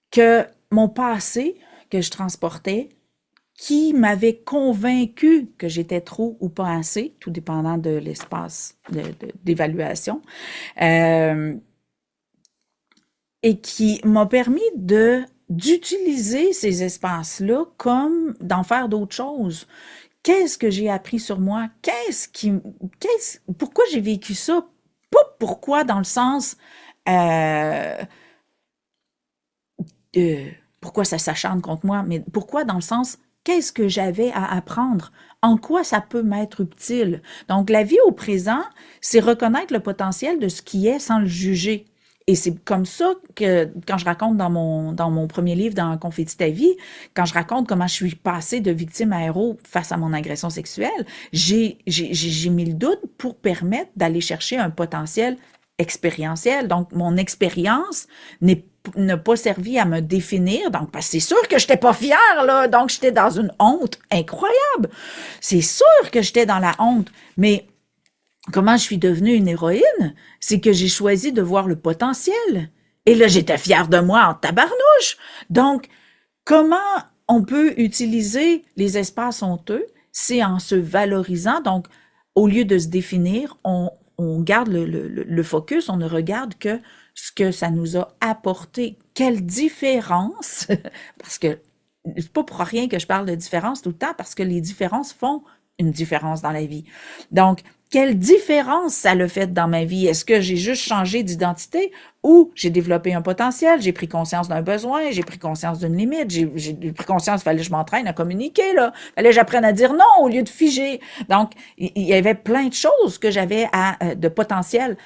que mon passé que je transportais, qui m'avait convaincu que j'étais trop ou pas assez, tout dépendant de l'espace d'évaluation, euh, et qui m'a permis d'utiliser ces espaces-là comme d'en faire d'autres choses. Qu'est-ce que j'ai appris sur moi? Pourquoi j'ai vécu ça? Pas pourquoi dans le sens, euh, euh, pourquoi ça s'acharne contre moi, mais pourquoi dans le sens, qu'est-ce que j'avais à apprendre? En quoi ça peut m'être utile? Donc, la vie au présent, c'est reconnaître le potentiel de ce qui est sans le juger. Et c'est comme ça que, quand je raconte dans mon premier livre, dans Confetti ta vie, quand je raconte comment je suis passée de victime à héros face à mon agression sexuelle, j'ai mis le doute pour permettre d'aller chercher un potentiel expérientiel. Donc, mon expérience n'a pas servi à me définir. Donc, parce que c'est sûr que j'étais pas fière, là. Donc, j'étais dans une honte incroyable. C'est sûr que j'étais dans la honte. Mais comment je suis devenue une héroïne? C'est que j'ai choisi de voir le potentiel. Et là, j'étais fière de moi en tabarnouche. Donc, comment on peut utiliser les espaces honteux? C'est en se valorisant. Donc, au lieu de se définir, on garde le focus, on ne regarde que ce que ça nous a apporté. Quelle différence! Parce que c'est pas pour rien que je parle de différence tout le temps, parce que les différences font une différence dans la vie. Donc, quelle différence ça l'a fait dans ma vie? Est-ce que j'ai juste changé d'identité ou j'ai développé un potentiel, j'ai pris conscience d'un besoin, j'ai pris conscience d'une limite, j'ai pris conscience qu'il fallait que je m'entraîne à communiquer, là. Il fallait que j'apprenne à dire non au lieu de figer. Donc, il y avait plein de choses que j'avais de potentiel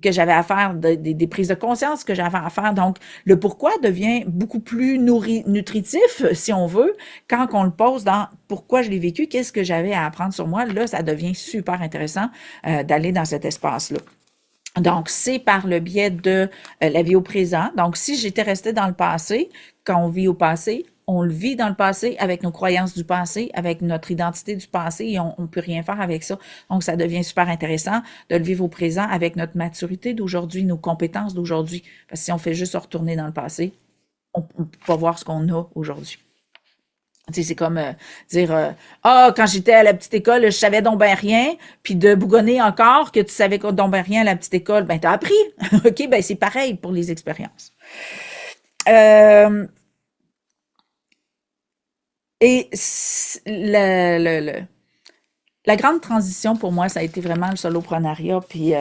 que j'avais à faire, des prises de conscience que j'avais à faire. Donc, le pourquoi devient beaucoup plus nutritif, si on veut, quand on le pose dans pourquoi je l'ai vécu, qu'est-ce que j'avais à apprendre sur moi. Là, ça devient super intéressant d'aller dans cet espace-là. Donc, c'est par le biais de la vie au présent. Donc, si j'étais restée dans le passé, quand on vit au passé, on le vit dans le passé avec nos croyances du passé, avec notre identité du passé et on ne peut rien faire avec ça. Donc, ça devient super intéressant de le vivre au présent avec notre maturité d'aujourd'hui, nos compétences d'aujourd'hui. Parce que si on fait juste se retourner dans le passé, on ne peut pas voir ce qu'on a aujourd'hui. Tu sais, c'est comme dire quand j'étais à la petite école, je savais donc ben rien, puis de bougonner encore que tu savais donc ben rien à la petite école, ben t'as appris. OK, ben c'est pareil pour les expériences. Euh, et la grande transition pour moi, ça a été vraiment le soloprenariat. Puis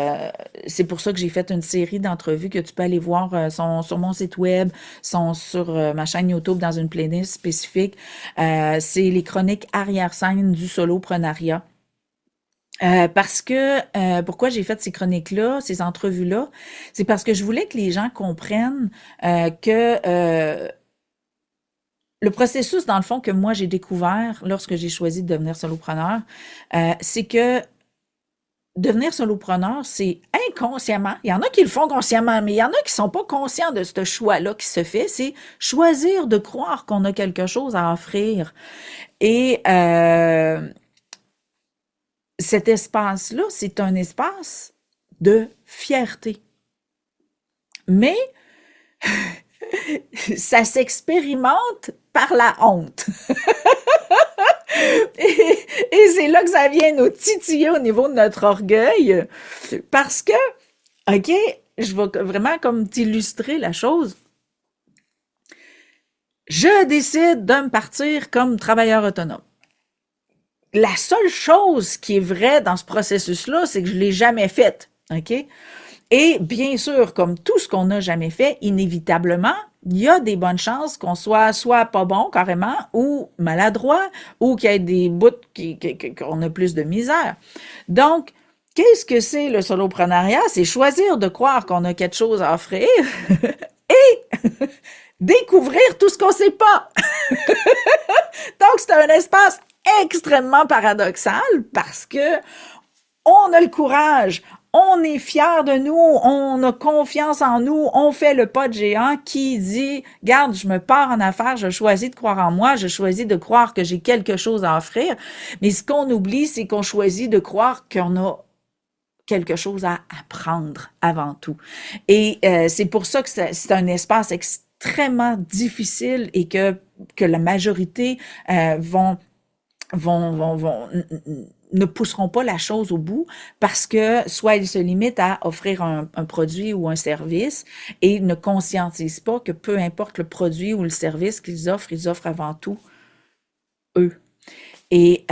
c'est pour ça que j'ai fait une série d'entrevues que tu peux aller voir sont sur mon site web, sont sur ma chaîne YouTube dans une playlist spécifique. C'est les chroniques arrière-scène du soloprenariat. Parce que pourquoi j'ai fait ces chroniques-là, ces entrevues-là, c'est parce que je voulais que les gens comprennent que le processus, dans le fond, que moi j'ai découvert lorsque j'ai choisi de devenir solopreneur, c'est que devenir solopreneur, c'est inconsciemment. Il y en a qui le font consciemment, mais il y en a qui sont pas conscients de ce choix-là qui se fait. C'est choisir de croire qu'on a quelque chose à offrir. Et cet espace-là, c'est un espace de fierté. Mais ça s'expérimente par la honte. Et c'est là que ça vient nous titiller au niveau de notre orgueil. Parce que, OK, je vais vraiment comme t'illustrer la chose. Je décide de me partir comme travailleur autonome. La seule chose qui est vraie dans ce processus-là, c'est que je ne l'ai jamais faite. OK? Et bien sûr, comme tout ce qu'on n'a jamais fait, inévitablement, il y a des bonnes chances qu'on soit pas bon carrément, ou maladroit, ou qu'il y ait des bouts qu'on a plus de misère. Donc, qu'est-ce que c'est le soloprenariat? C'est choisir de croire qu'on a quelque chose à offrir et découvrir tout ce qu'on sait pas. Donc, c'est un espace extrêmement paradoxal parce que on a le courage, on est fiers de nous, on a confiance en nous, on fait le pas de géant qui dit, garde, je me pars en affaires, je choisis de croire en moi, je choisis de croire que j'ai quelque chose à offrir. Mais ce qu'on oublie, c'est qu'on choisit de croire qu'on a quelque chose à apprendre avant tout. Et c'est pour ça que c'est un espace extrêmement difficile et que la majorité ne pousseront pas la chose au bout parce que soit ils se limitent à offrir un produit ou un service et ne conscientisent pas que peu importe le produit ou le service qu'ils offrent, ils offrent avant tout eux. Et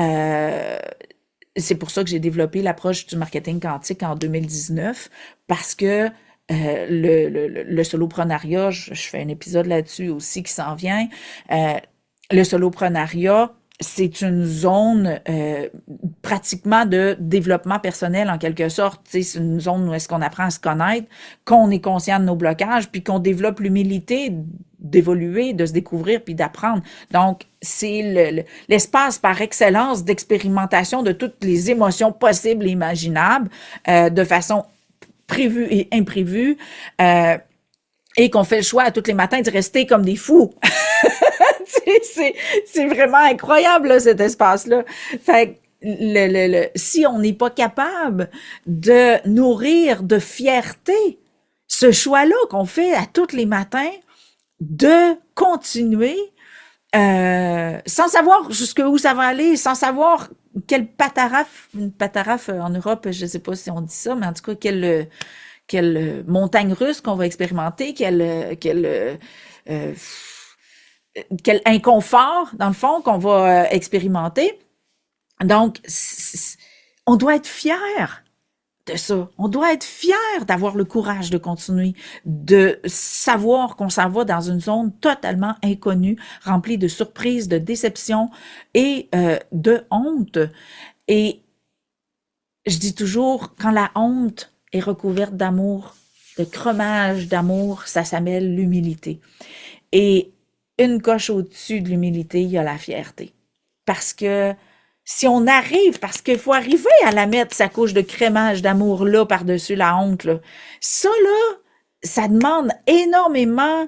c'est pour ça que j'ai développé l'approche du marketing quantique en 2019 parce que le soloprenariat, je fais un épisode là-dessus aussi qui s'en vient, le soloprenariat, c'est une zone pratiquement de développement personnel en quelque sorte. C'est une zone où est-ce qu'on apprend à se connaître, qu'on est conscient de nos blocages, puis qu'on développe l'humilité d'évoluer, de se découvrir, puis d'apprendre. Donc, c'est l'espace par excellence d'expérimentation de toutes les émotions possibles et imaginables de façon prévue et imprévue. Et qu'on fait le choix à tous les matins de rester comme des fous. C'est vraiment incroyable, là, cet espace-là. Fait que si on n'est pas capable de nourrir de fierté ce choix-là qu'on fait à tous les matins, de continuer sans savoir jusqu'où ça va aller, sans savoir quelle une pataraffe en Europe, je ne sais pas si on dit ça, mais en tout cas, quelle montagne russe qu'on va expérimenter, quel inconfort, dans le fond, qu'on va expérimenter. Donc, on doit être fier de ça. On doit être fier d'avoir le courage de continuer, de savoir qu'on s'en va dans une zone totalement inconnue, remplie de surprises, de déceptions et de honte. Et je dis toujours, quand la honte est recouverte d'amour, de cremage d'amour, ça s'appelle l'humilité. Et une coche au-dessus de l'humilité, il y a la fierté. Parce que si on arrive, parce qu'il faut arriver à la mettre, sa couche de crémage d'amour là, par-dessus la honte, là. Ça, là, ça demande énormément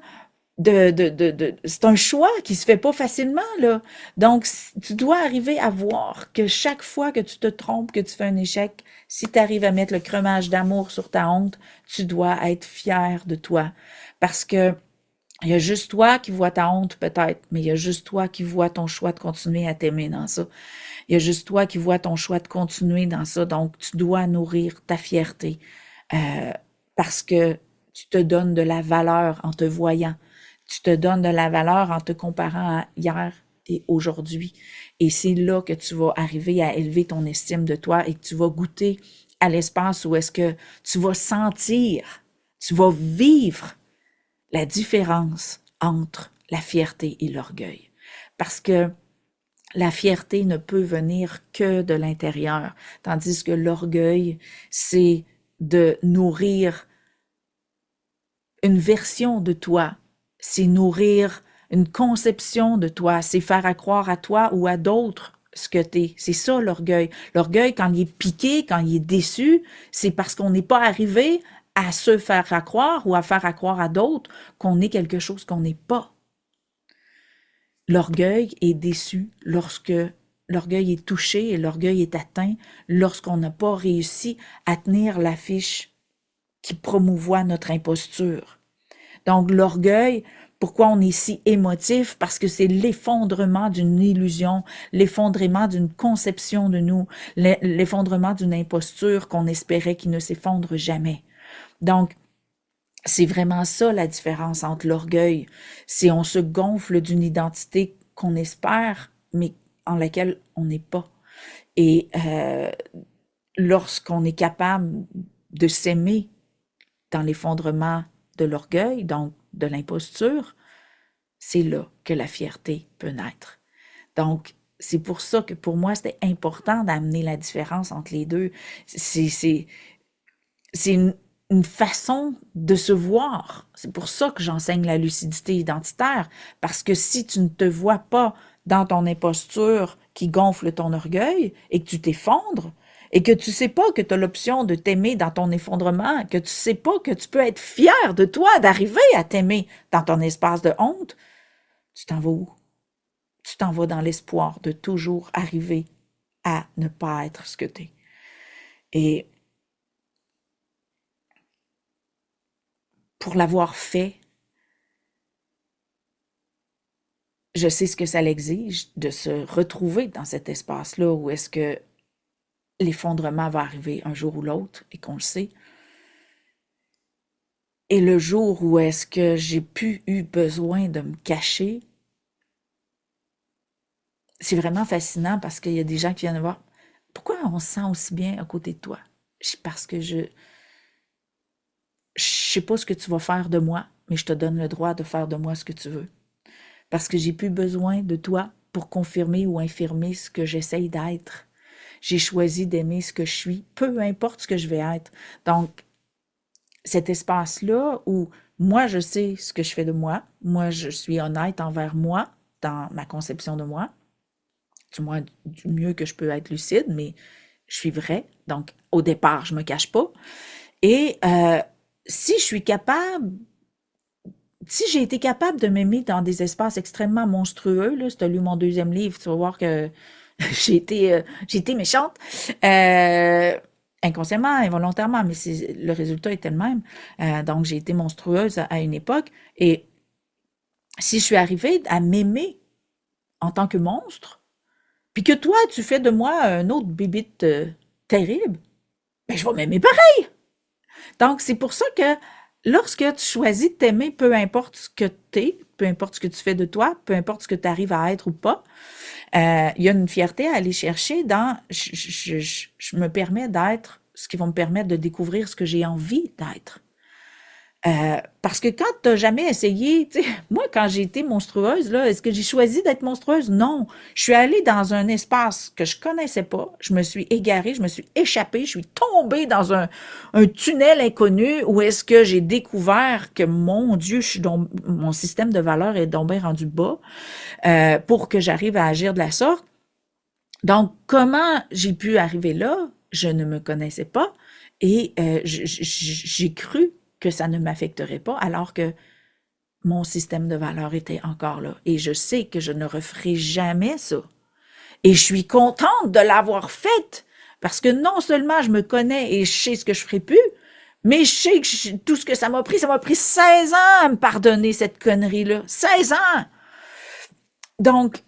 c'est un choix qui se fait pas facilement, là. Donc, tu dois arriver à voir que chaque fois que tu te trompes, que tu fais un échec, si tu arrives à mettre le crémage d'amour sur ta honte, tu dois être fier de toi. Parce que il y a juste toi qui vois ta honte peut-être, mais il y a juste toi qui vois ton choix de continuer à t'aimer dans ça. Il y a juste toi qui vois ton choix de continuer dans ça. Donc, tu dois nourrir ta fierté parce que tu te donnes de la valeur en te voyant. Tu te donnes de la valeur en te comparant à hier et aujourd'hui. Et c'est là que tu vas arriver à élever ton estime de toi et que tu vas goûter à l'espace où est-ce que tu vas sentir, tu vas vivre la différence entre la fierté et l'orgueil. Parce que la fierté ne peut venir que de l'intérieur, tandis que l'orgueil, c'est de nourrir une version de toi, c'est nourrir une conception de toi, c'est faire croire à toi ou à d'autres ce que t'es. C'est ça l'orgueil. L'orgueil, quand il est piqué, quand il est déçu, c'est parce qu'on n'est pas arrivé à se faire croire ou à faire croire à d'autres qu'on est quelque chose qu'on n'est pas. L'orgueil est déçu lorsque l'orgueil est touché et l'orgueil est atteint lorsqu'on n'a pas réussi à tenir l'affiche qui promouvoit notre imposture. Donc l'orgueil, pourquoi on est si émotif? Parce que c'est l'effondrement d'une illusion, l'effondrement d'une conception de nous, l'effondrement d'une imposture qu'on espérait qui ne s'effondre jamais. Donc, c'est vraiment ça la différence entre l'orgueil. C'est on se gonfle d'une identité qu'on espère, mais en laquelle on n'est pas. Et lorsqu'on est capable de s'aimer dans l'effondrement de l'orgueil, donc de l'imposture, c'est là que la fierté peut naître. Donc, c'est pour ça que pour moi, c'était important d'amener la différence entre les deux. C'est une façon de se voir. C'est pour ça que j'enseigne la lucidité identitaire, parce que si tu ne te vois pas dans ton imposture qui gonfle ton orgueil et que tu t'effondres, et que tu sais pas que tu as l'option de t'aimer dans ton effondrement, que tu sais pas que tu peux être fier de toi d'arriver à t'aimer dans ton espace de honte, tu t'en vas où? Tu t'en vas dans l'espoir de toujours arriver à ne pas être ce que tu es. Et pour l'avoir fait, je sais ce que ça l'exige de se retrouver dans cet espace-là où est-ce que l'effondrement va arriver un jour ou l'autre et qu'on le sait. Et le jour où est-ce que j'ai plus eu besoin de me cacher, c'est vraiment fascinant parce qu'il y a des gens qui viennent me voir. Pourquoi on se sent aussi bien à côté de toi? Parce que je sais pas ce que tu vas faire de moi, mais je te donne le droit de faire de moi ce que tu veux. Parce que j'ai plus besoin de toi pour confirmer ou infirmer ce que j'essaye d'être. J'ai choisi d'aimer ce que je suis, peu importe ce que je vais être. Donc, cet espace-là où moi, je sais ce que je fais de moi, je suis honnête envers moi dans ma conception de moi, du moins du mieux que je peux être lucide, mais je suis vraie. Donc, au départ, je me cache pas. Et si je suis capable, si j'ai été capable de m'aimer dans des espaces extrêmement monstrueux, là, si tu as lu mon deuxième livre, tu vas voir que j'ai été méchante, inconsciemment, involontairement, mais le résultat était le même. Donc, j'ai été monstrueuse à une époque. Et si je suis arrivée à m'aimer en tant que monstre, puis que toi, tu fais de moi un autre bébite terrible, ben, je vais m'aimer pareil. Donc, c'est pour ça que lorsque tu choisis de t'aimer, peu importe ce que tu es, peu importe ce que tu fais de toi, peu importe ce que tu arrives à être ou pas, il y a une fierté à aller chercher dans je me permets d'être ce qui va me permettre de découvrir ce que j'ai envie d'être. Parce que quand tu n'as jamais essayé, tu sais, moi, quand j'ai été monstrueuse, là, est-ce que j'ai choisi d'être monstrueuse? Non. Je suis allée dans un espace que je connaissais pas. Je me suis égarée, je me suis échappée, je suis tombée dans un tunnel inconnu où est-ce que j'ai découvert que, mon Dieu, mon système de valeurs est donc bien rendu bas pour que j'arrive à agir de la sorte. Donc, comment j'ai pu arriver là? Je ne me connaissais pas et j'ai cru que ça ne m'affecterait pas alors que mon système de valeurs était encore là. Et je sais que je ne referai jamais ça. Et je suis contente de l'avoir faite parce que non seulement je me connais et je sais ce que je ferai plus, mais je sais que tout ce que ça m'a pris 16 ans à me pardonner cette connerie-là. 16 ans! Donc,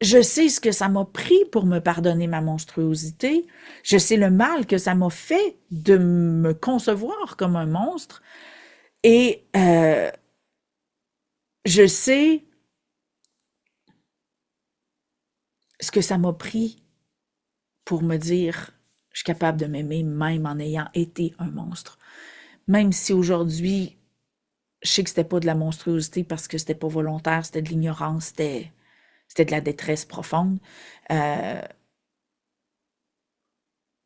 je sais ce que ça m'a pris pour me pardonner ma monstruosité. Je sais le mal que ça m'a fait de me concevoir comme un monstre. Et je sais ce que ça m'a pris pour me dire, je suis capable de m'aimer même en ayant été un monstre. Même si aujourd'hui, je sais que c'était pas de la monstruosité parce que c'était pas volontaire, c'était de l'ignorance, c'était de la détresse profonde.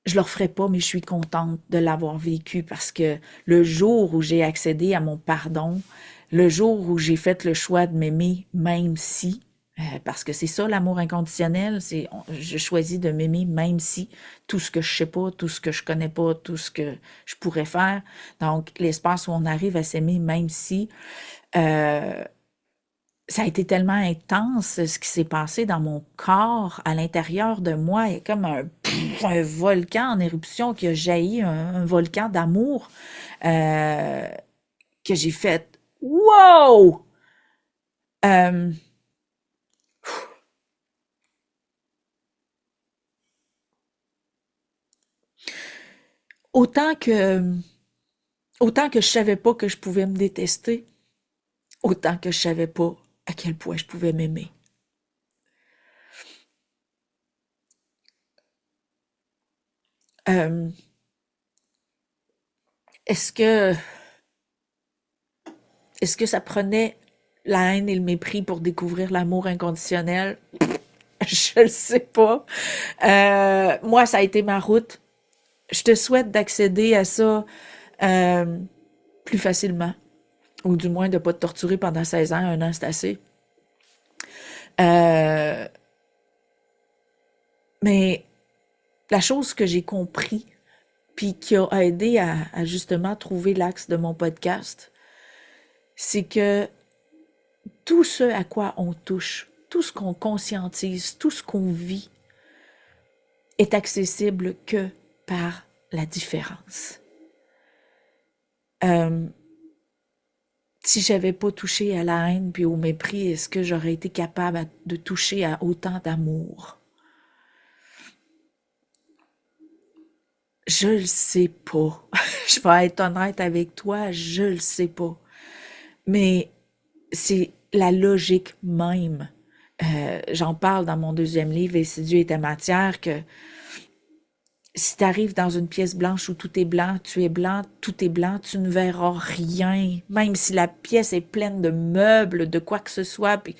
Je le referai pas, mais je suis contente de l'avoir vécu parce que le jour où j'ai accédé à mon pardon, le jour où j'ai fait le choix de m'aimer, même si, parce que c'est ça l'amour inconditionnel, je choisis de m'aimer même si tout ce que je sais pas, tout ce que je connais pas, tout ce que je pourrais faire. Donc, l'espace où on arrive à s'aimer même si, ça a été tellement intense ce qui s'est passé dans mon corps, à l'intérieur de moi. Il y a comme un volcan en éruption qui a jailli, un volcan d'amour euh, que j'ai fait. Wow! Euh, autant que autant que je savais pas que je pouvais me détester, autant que je savais pas à quel point je pouvais m'aimer. Euh, est-ce que est-ce que ça prenait la haine et le mépris pour découvrir l'amour inconditionnel? Je le sais pas. Moi, ça a été ma route. Je te souhaite d'accéder à ça euh, plus facilement. Ou du moins de ne pas te torturer pendant 16 ans. Un an, c'est assez. Euh, mais la chose que j'ai compris, puis qui a aidé à justement trouver l'axe de mon podcast, c'est que tout ce à quoi on touche, tout ce qu'on conscientise, tout ce qu'on vit est accessible que par la différence. Si j'avais pas touché à la haine puis au mépris, est-ce que j'aurais été capable de toucher à autant d'amour? Je le sais pas. Je vais être honnête avec toi, je le sais pas. Mais c'est la logique même. J'en parle dans mon deuxième livre, Et si Dieu était matière, que si tu arrives dans une pièce blanche où tout est blanc, tu es blanc, tout est blanc, tu ne verras rien. Même si la pièce est pleine de meubles, de quoi que ce soit, puis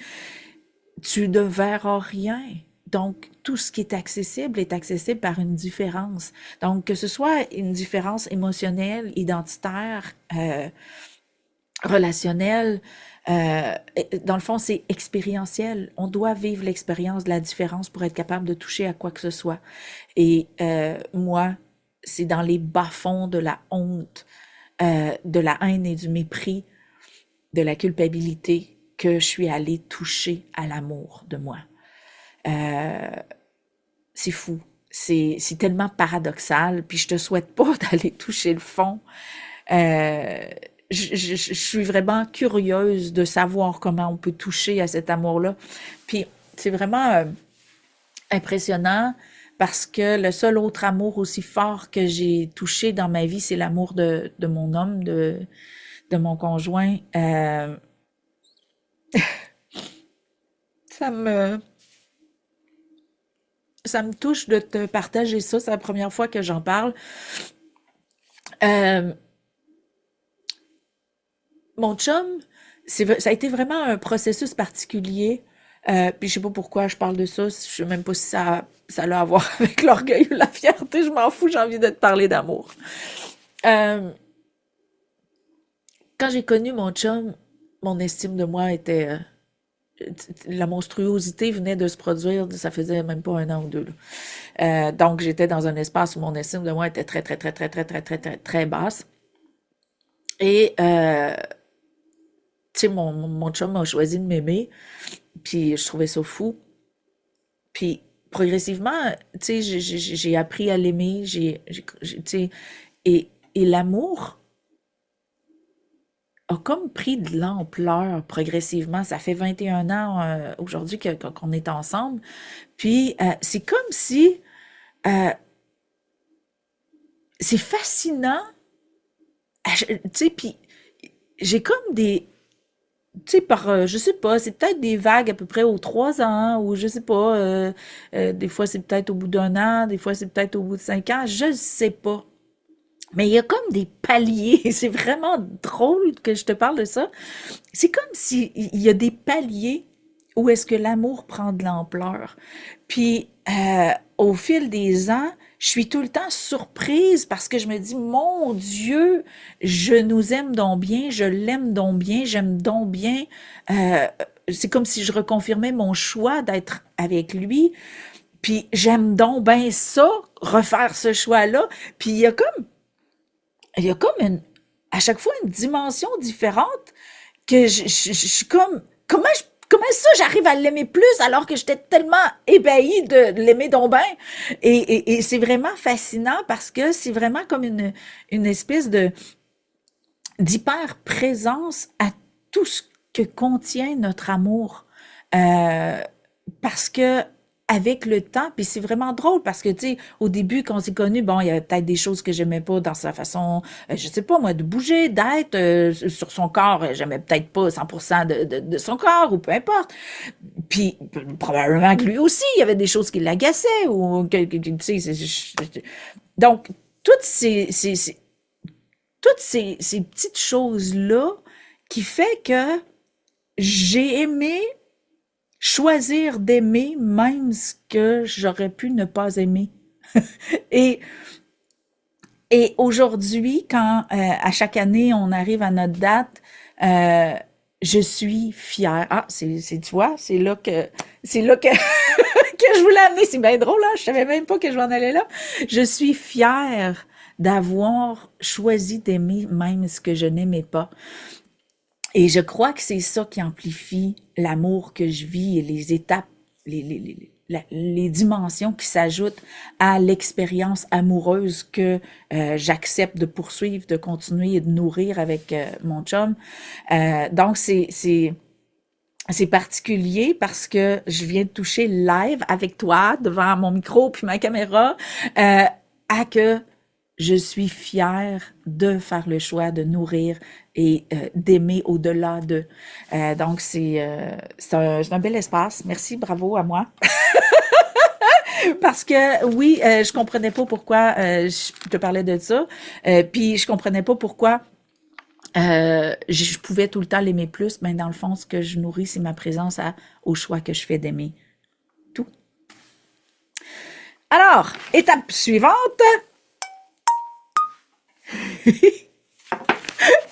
tu ne verras rien. Donc, tout ce qui est accessible par une différence. Donc, que ce soit une différence émotionnelle, identitaire, relationnelle, dans le fond, c'est expérientiel. On doit vivre l'expérience de la différence pour être capable de toucher à quoi que ce soit. Et moi, c'est dans les bas-fonds de la honte, de la haine et du mépris, de la culpabilité, que je suis allée toucher à l'amour de moi. C'est fou. C'est tellement paradoxal, puis je te souhaite pas d'aller toucher le fond. Je suis vraiment curieuse de savoir comment on peut toucher à cet amour-là. Puis c'est vraiment impressionnant parce que le seul autre amour aussi fort que j'ai touché dans ma vie, c'est l'amour de mon homme, de mon conjoint. Ça me, ça me touche de te partager ça. C'est la première fois que j'en parle. Euh, Mon chum, ça a été vraiment un processus particulier. Puis je sais pas pourquoi je parle de ça. Je sais même pas si ça a à voir avec l'orgueil ou la fierté. Je m'en fous, j'ai envie de te parler d'amour. Euh, Quand j'ai connu mon chum, mon estime de moi était... la monstruosité venait de se produire, ça faisait même pas un an ou deux, là. Donc j'étais dans un espace où mon estime de moi était très, très, très, très, très, très, très, très, très basse. Et tu sais, mon chum a choisi de m'aimer, puis je trouvais ça fou. Puis progressivement, tu sais, j'ai appris à l'aimer, tu sais, et l'amour a comme pris de l'ampleur progressivement. Ça fait 21 ans aujourd'hui qu'on est ensemble. Puis c'est comme si c'est fascinant. Tu sais, puis j'ai comme des, tu sais, je sais pas, c'est peut-être des vagues à peu près aux 3 ans, ou je sais pas, des fois c'est peut-être au bout d'un an, des fois c'est peut-être au bout de 5 ans, je sais pas. Mais il y a comme des paliers, c'est vraiment drôle que je te parle de ça. C'est comme si il y a des paliers où est-ce que l'amour prend de l'ampleur. Puis au fil des ans, je suis tout le temps surprise parce que je me dis, mon Dieu, je nous aime donc bien, je l'aime donc bien, j'aime donc bien. Euh, c'est comme si je reconfirmais mon choix d'être avec lui. Puis j'aime donc bien ça, refaire ce choix-là. Puis il y a comme à chaque fois une dimension différente que je suis comme, comment ça j'arrive à l'aimer plus alors que j'étais tellement ébahie de l'aimer donc bien? Et c'est vraiment fascinant parce que c'est vraiment comme une espèce d'hyper-présence à tout ce que contient notre amour. Euh, Parce que avec le temps, puis c'est vraiment drôle parce que, tu sais, au début, quand on s'est connus, bon, il y avait peut-être des choses que j'aimais pas dans sa façon, je sais pas moi, de bouger, d'être sur son corps. J'aimais peut-être pas 100% de son corps ou peu importe. Puis probablement que lui aussi, il y avait des choses qui l'agaçaient ou tu sais, donc toutes ces petites choses-là qui fait que j'ai aimé choisir d'aimer même ce que j'aurais pu ne pas aimer. Et, et aujourd'hui, quand à chaque année on arrive à notre date, euh, je suis fière. Ah, tu vois, c'est là que que je voulais amener. C'est bien drôle, hein? Je savais même pas que je m'en allais là. Je suis fière d'avoir choisi d'aimer même ce que je n'aimais pas. Et je crois que c'est ça qui amplifie l'amour que je vis et les étapes, les dimensions qui s'ajoutent à l'expérience amoureuse que j'accepte de poursuivre, de continuer et de nourrir avec mon chum. Donc, c'est particulier parce que je viens de toucher live avec toi devant mon micro puis ma caméra à que je suis fière de faire le choix de nourrir et d'aimer au-delà de. Donc, c'est un bel espace. Merci, bravo à moi. Parce que, oui, je comprenais pas pourquoi je te parlais de ça. Puis, je comprenais pas pourquoi je pouvais tout le temps l'aimer plus. Mais dans le fond, ce que je nourris, c'est ma présence au choix que je fais d'aimer tout. Alors, étape suivante.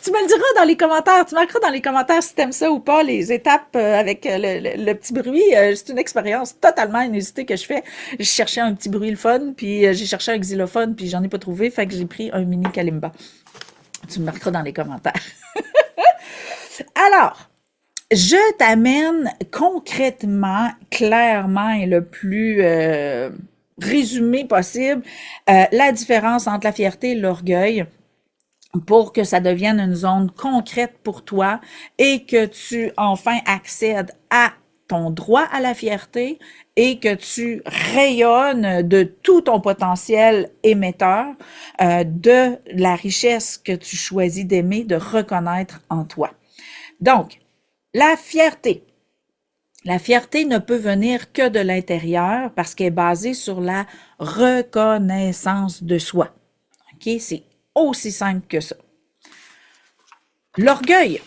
Tu me le diras dans les commentaires, tu marqueras dans les commentaires si t'aimes ça ou pas, les étapes avec le petit bruit. C'est une expérience totalement inusitée que je fais. Je cherchais un petit bruit le fun, puis j'ai cherché un xylophone, puis j'en ai pas trouvé, fait que j'ai pris un mini kalimba. Tu me marqueras dans les commentaires. Alors, je t'amène concrètement, clairement et le plus résumé possible la différence entre la fierté et l'orgueil pour que ça devienne une zone concrète pour toi et que tu enfin accèdes à ton droit à la fierté et que tu rayonnes de tout ton potentiel émetteur, de la richesse que tu choisis d'aimer, de reconnaître en toi. Donc, la fierté. La fierté ne peut venir que de l'intérieur parce qu'elle est basée sur la reconnaissance de soi. OK? C'est aussi simple que ça. L'orgueil.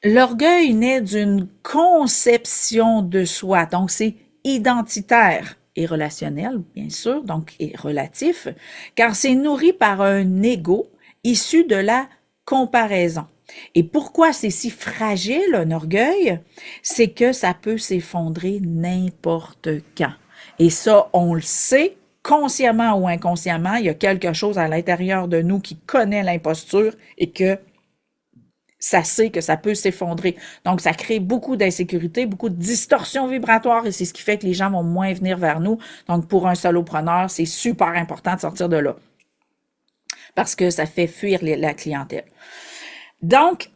L'orgueil naît d'une conception de soi, donc c'est identitaire et relationnel, bien sûr, donc et relatif, car c'est nourri par un ego issu de la comparaison. Et pourquoi c'est si fragile, un orgueil? C'est que ça peut s'effondrer n'importe quand. Et ça, on le sait, consciemment ou inconsciemment, il y a quelque chose à l'intérieur de nous qui connaît l'imposture et que ça sait que ça peut s'effondrer. Donc, ça crée beaucoup d'insécurité, beaucoup de distorsions vibratoires et c'est ce qui fait que les gens vont moins venir vers nous. Donc, pour un solopreneur, c'est super important de sortir de là parce que ça fait fuir la clientèle. Donc,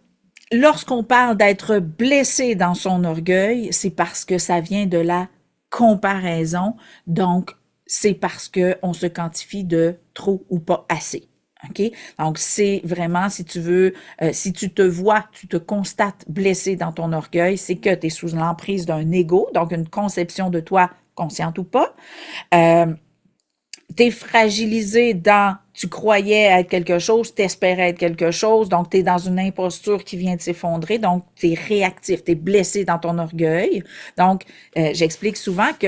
lorsqu'on parle d'être blessé dans son orgueil, c'est parce que ça vient de la comparaison. Donc, c'est parce qu'on se quantifie de trop ou pas assez. OK? Donc, c'est vraiment, si tu veux, si tu te vois, tu te constates blessé dans ton orgueil, c'est que tu es sous l'emprise d'un ego, donc une conception de toi, consciente ou pas. T'es fragilisé dans, tu croyais être quelque chose, t'espérais être quelque chose, donc t'es dans une imposture qui vient de s'effondrer, donc t'es réactif, t'es blessé dans ton orgueil. Donc, j'explique souvent que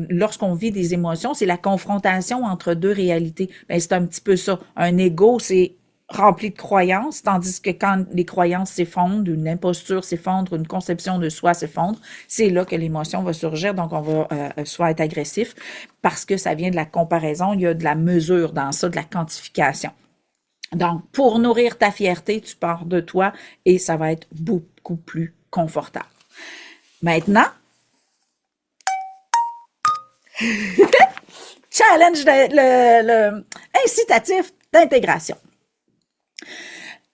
lorsqu'on vit des émotions, c'est la confrontation entre deux réalités. Ben, c'est un petit peu ça. Un ego, c'est rempli de croyances, tandis que quand les croyances s'effondrent, une imposture s'effondre, une conception de soi s'effondre, c'est là que l'émotion va surgir, donc on va soit être agressif, parce que ça vient de la comparaison, il y a de la mesure dans ça, de la quantification. Donc, pour nourrir ta fierté, tu pars de toi et ça va être beaucoup plus confortable. Maintenant, challenge le incitatif d'intégration.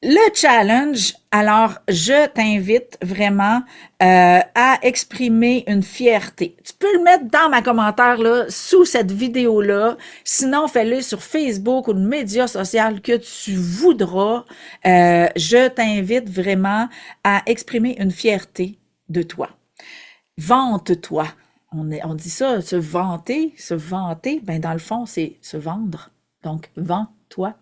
Le challenge, alors je t'invite vraiment à exprimer une fierté. Tu peux le mettre dans ma commentaire là, sous cette vidéo-là. Sinon, fais-le sur Facebook ou le média social que tu voudras. Je t'invite vraiment à exprimer une fierté de toi. Vante-toi. On dit ça, se vanter, ben dans le fond, c'est se vendre. Donc, vends-toi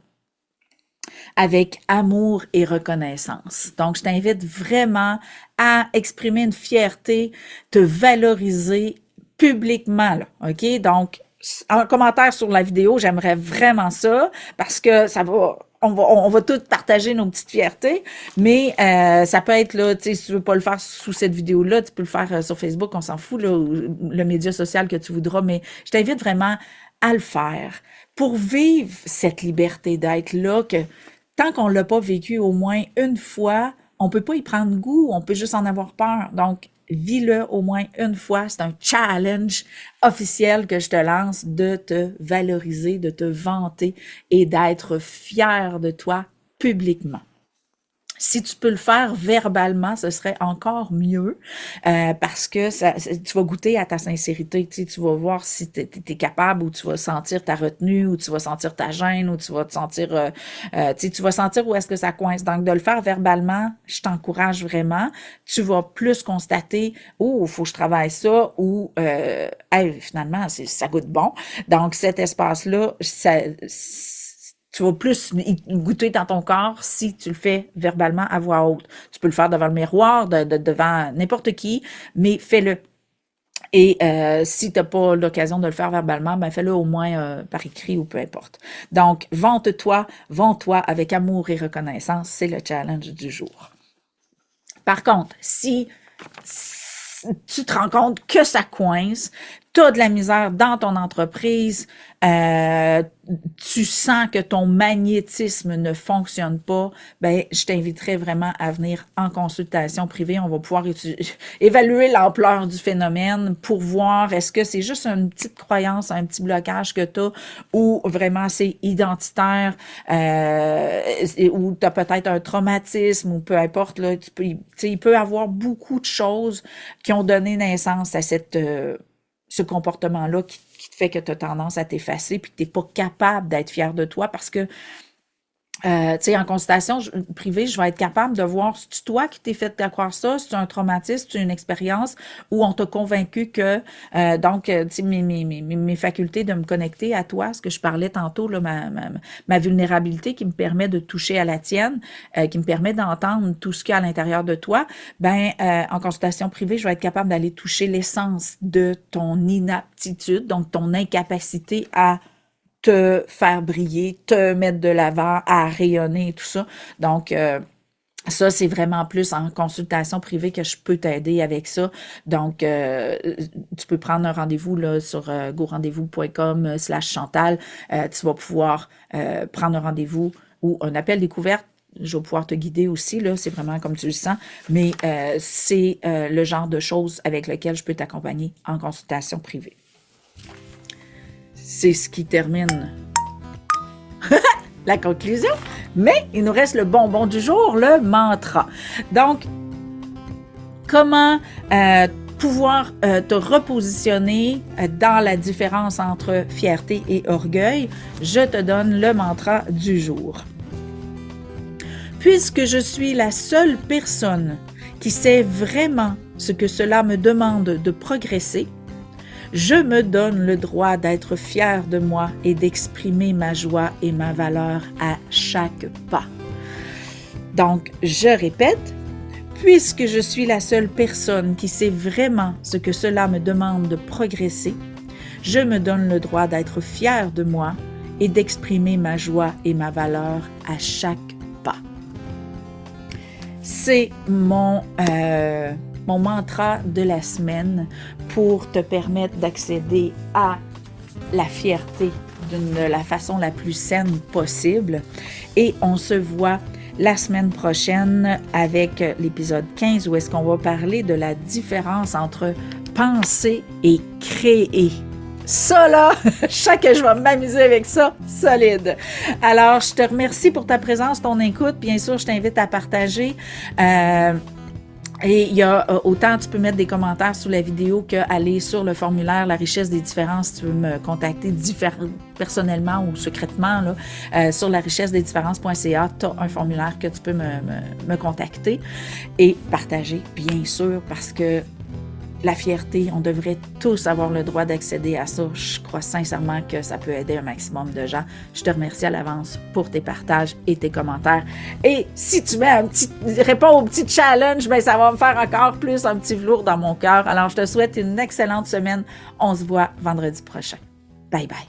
avec amour et reconnaissance. Donc, je t'invite vraiment à exprimer une fierté, te valoriser publiquement, là, OK? Donc, un commentaire sur la vidéo, j'aimerais vraiment ça parce que ça va on va tous partager nos petites fiertés, mais ça peut être, là, tu sais, si tu veux pas le faire sous cette vidéo-là, tu peux le faire sur Facebook, on s'en fout, là, ou le média social que tu voudras, mais je t'invite vraiment à le faire pour vivre cette liberté d'être là, que tant qu'on l'a pas vécu au moins une fois, on peut pas y prendre goût, on peut juste en avoir peur. Donc, vis-le au moins une fois. C'est un challenge officiel que je te lance de te valoriser, de te vanter et d'être fier de toi publiquement. Si tu peux le faire verbalement, ce serait encore mieux parce que tu vas goûter à ta sincérité. Tu vas voir si tu es capable ou tu vas sentir ta retenue ou tu vas sentir ta gêne ou tu vas te sentir... tu vas sentir où est-ce que ça coince. Donc, de le faire verbalement, je t'encourage vraiment. Tu vas plus constater « Oh, il faut que je travaille ça » ou hey, finalement, ça goûte bon. Donc, cet espace-là, tu vas plus goûter dans ton corps si tu le fais verbalement à voix haute. Tu peux le faire devant le miroir, devant n'importe qui, mais fais-le. Et si tu n'as pas l'occasion de le faire verbalement, ben fais-le au moins par écrit ou peu importe. Donc, vante-toi, vends-toi avec amour et reconnaissance. C'est le challenge du jour. Par contre, si tu te rends compte que ça coince, tu as de la misère dans ton entreprise, tu sens que ton magnétisme ne fonctionne pas, ben je t'inviterais vraiment à venir en consultation privée. On va pouvoir évaluer l'ampleur du phénomène pour voir est-ce que c'est juste une petite croyance, un petit blocage que tu as ou vraiment c'est identitaire ou tu as peut-être un traumatisme ou peu importe. Là, il peut y avoir beaucoup de choses qui ont donné naissance à ce comportement-là qui te fait que tu as tendance à t'effacer puis que tu n'es pas capable d'être fier de toi parce que, tu sais, en consultation privée, je vais être capable de voir si c'est toi qui t'es fait croire ça, si c'est un traumatisme, si c'est une expérience où on t'a convaincu que, donc, tu sais, mes facultés de me connecter à toi, ce que je parlais tantôt, là, ma vulnérabilité qui me permet de toucher à la tienne, qui me permet d'entendre tout ce qu'il y a à l'intérieur de toi, ben, en consultation privée, je vais être capable d'aller toucher l'essence de ton inaptitude, donc ton incapacité à te faire briller, te mettre de l'avant, à rayonner et tout ça. Donc, ça, c'est vraiment plus en consultation privée que je peux t'aider avec ça. Donc, tu peux prendre un rendez-vous là, sur gorendez-vous.com/Chantal. Tu vas pouvoir prendre un rendez-vous ou un appel découverte. Je vais pouvoir te guider aussi, là, c'est vraiment comme tu le sens, mais c'est le genre de choses avec lequel je peux t'accompagner en consultation privée. C'est ce qui termine la conclusion, mais il nous reste le bonbon du jour, le mantra. Donc, comment pouvoir te repositionner dans la différence entre fierté et orgueil? Je te donne le mantra du jour. Puisque je suis la seule personne qui sait vraiment ce que cela me demande de progresser, je me donne le droit d'être fière de moi et d'exprimer ma joie et ma valeur à chaque pas. Donc, je répète, puisque je suis la seule personne qui sait vraiment ce que cela me demande de progresser, je me donne le droit d'être fière de moi et d'exprimer ma joie et ma valeur à chaque pas. C'est mon mantra de la semaine pour te permettre d'accéder à la fierté de la façon la plus saine possible. Et on se voit la semaine prochaine avec l'épisode 15 où est-ce qu'on va parler de la différence entre penser et créer. Ça, là, je sens que je vais m'amuser avec ça, solide. Alors, je te remercie pour ta présence, ton écoute. Bien sûr, je t'invite à partager. Et il y a autant tu peux mettre des commentaires sous la vidéo qu'aller sur le formulaire La richesse des différences si tu veux me contacter personnellement ou secrètement là, sur larichessedesdifférences.ca, tu as un formulaire que tu peux me contacter et partager, bien sûr, parce que la fierté, on devrait tous avoir le droit d'accéder à ça. Je crois sincèrement que ça peut aider un maximum de gens. Je te remercie à l'avance pour tes partages et tes commentaires. Et si tu réponds au petit challenge, ben ça va me faire encore plus un petit velours dans mon cœur. Alors, je te souhaite une excellente semaine. On se voit vendredi prochain. Bye bye.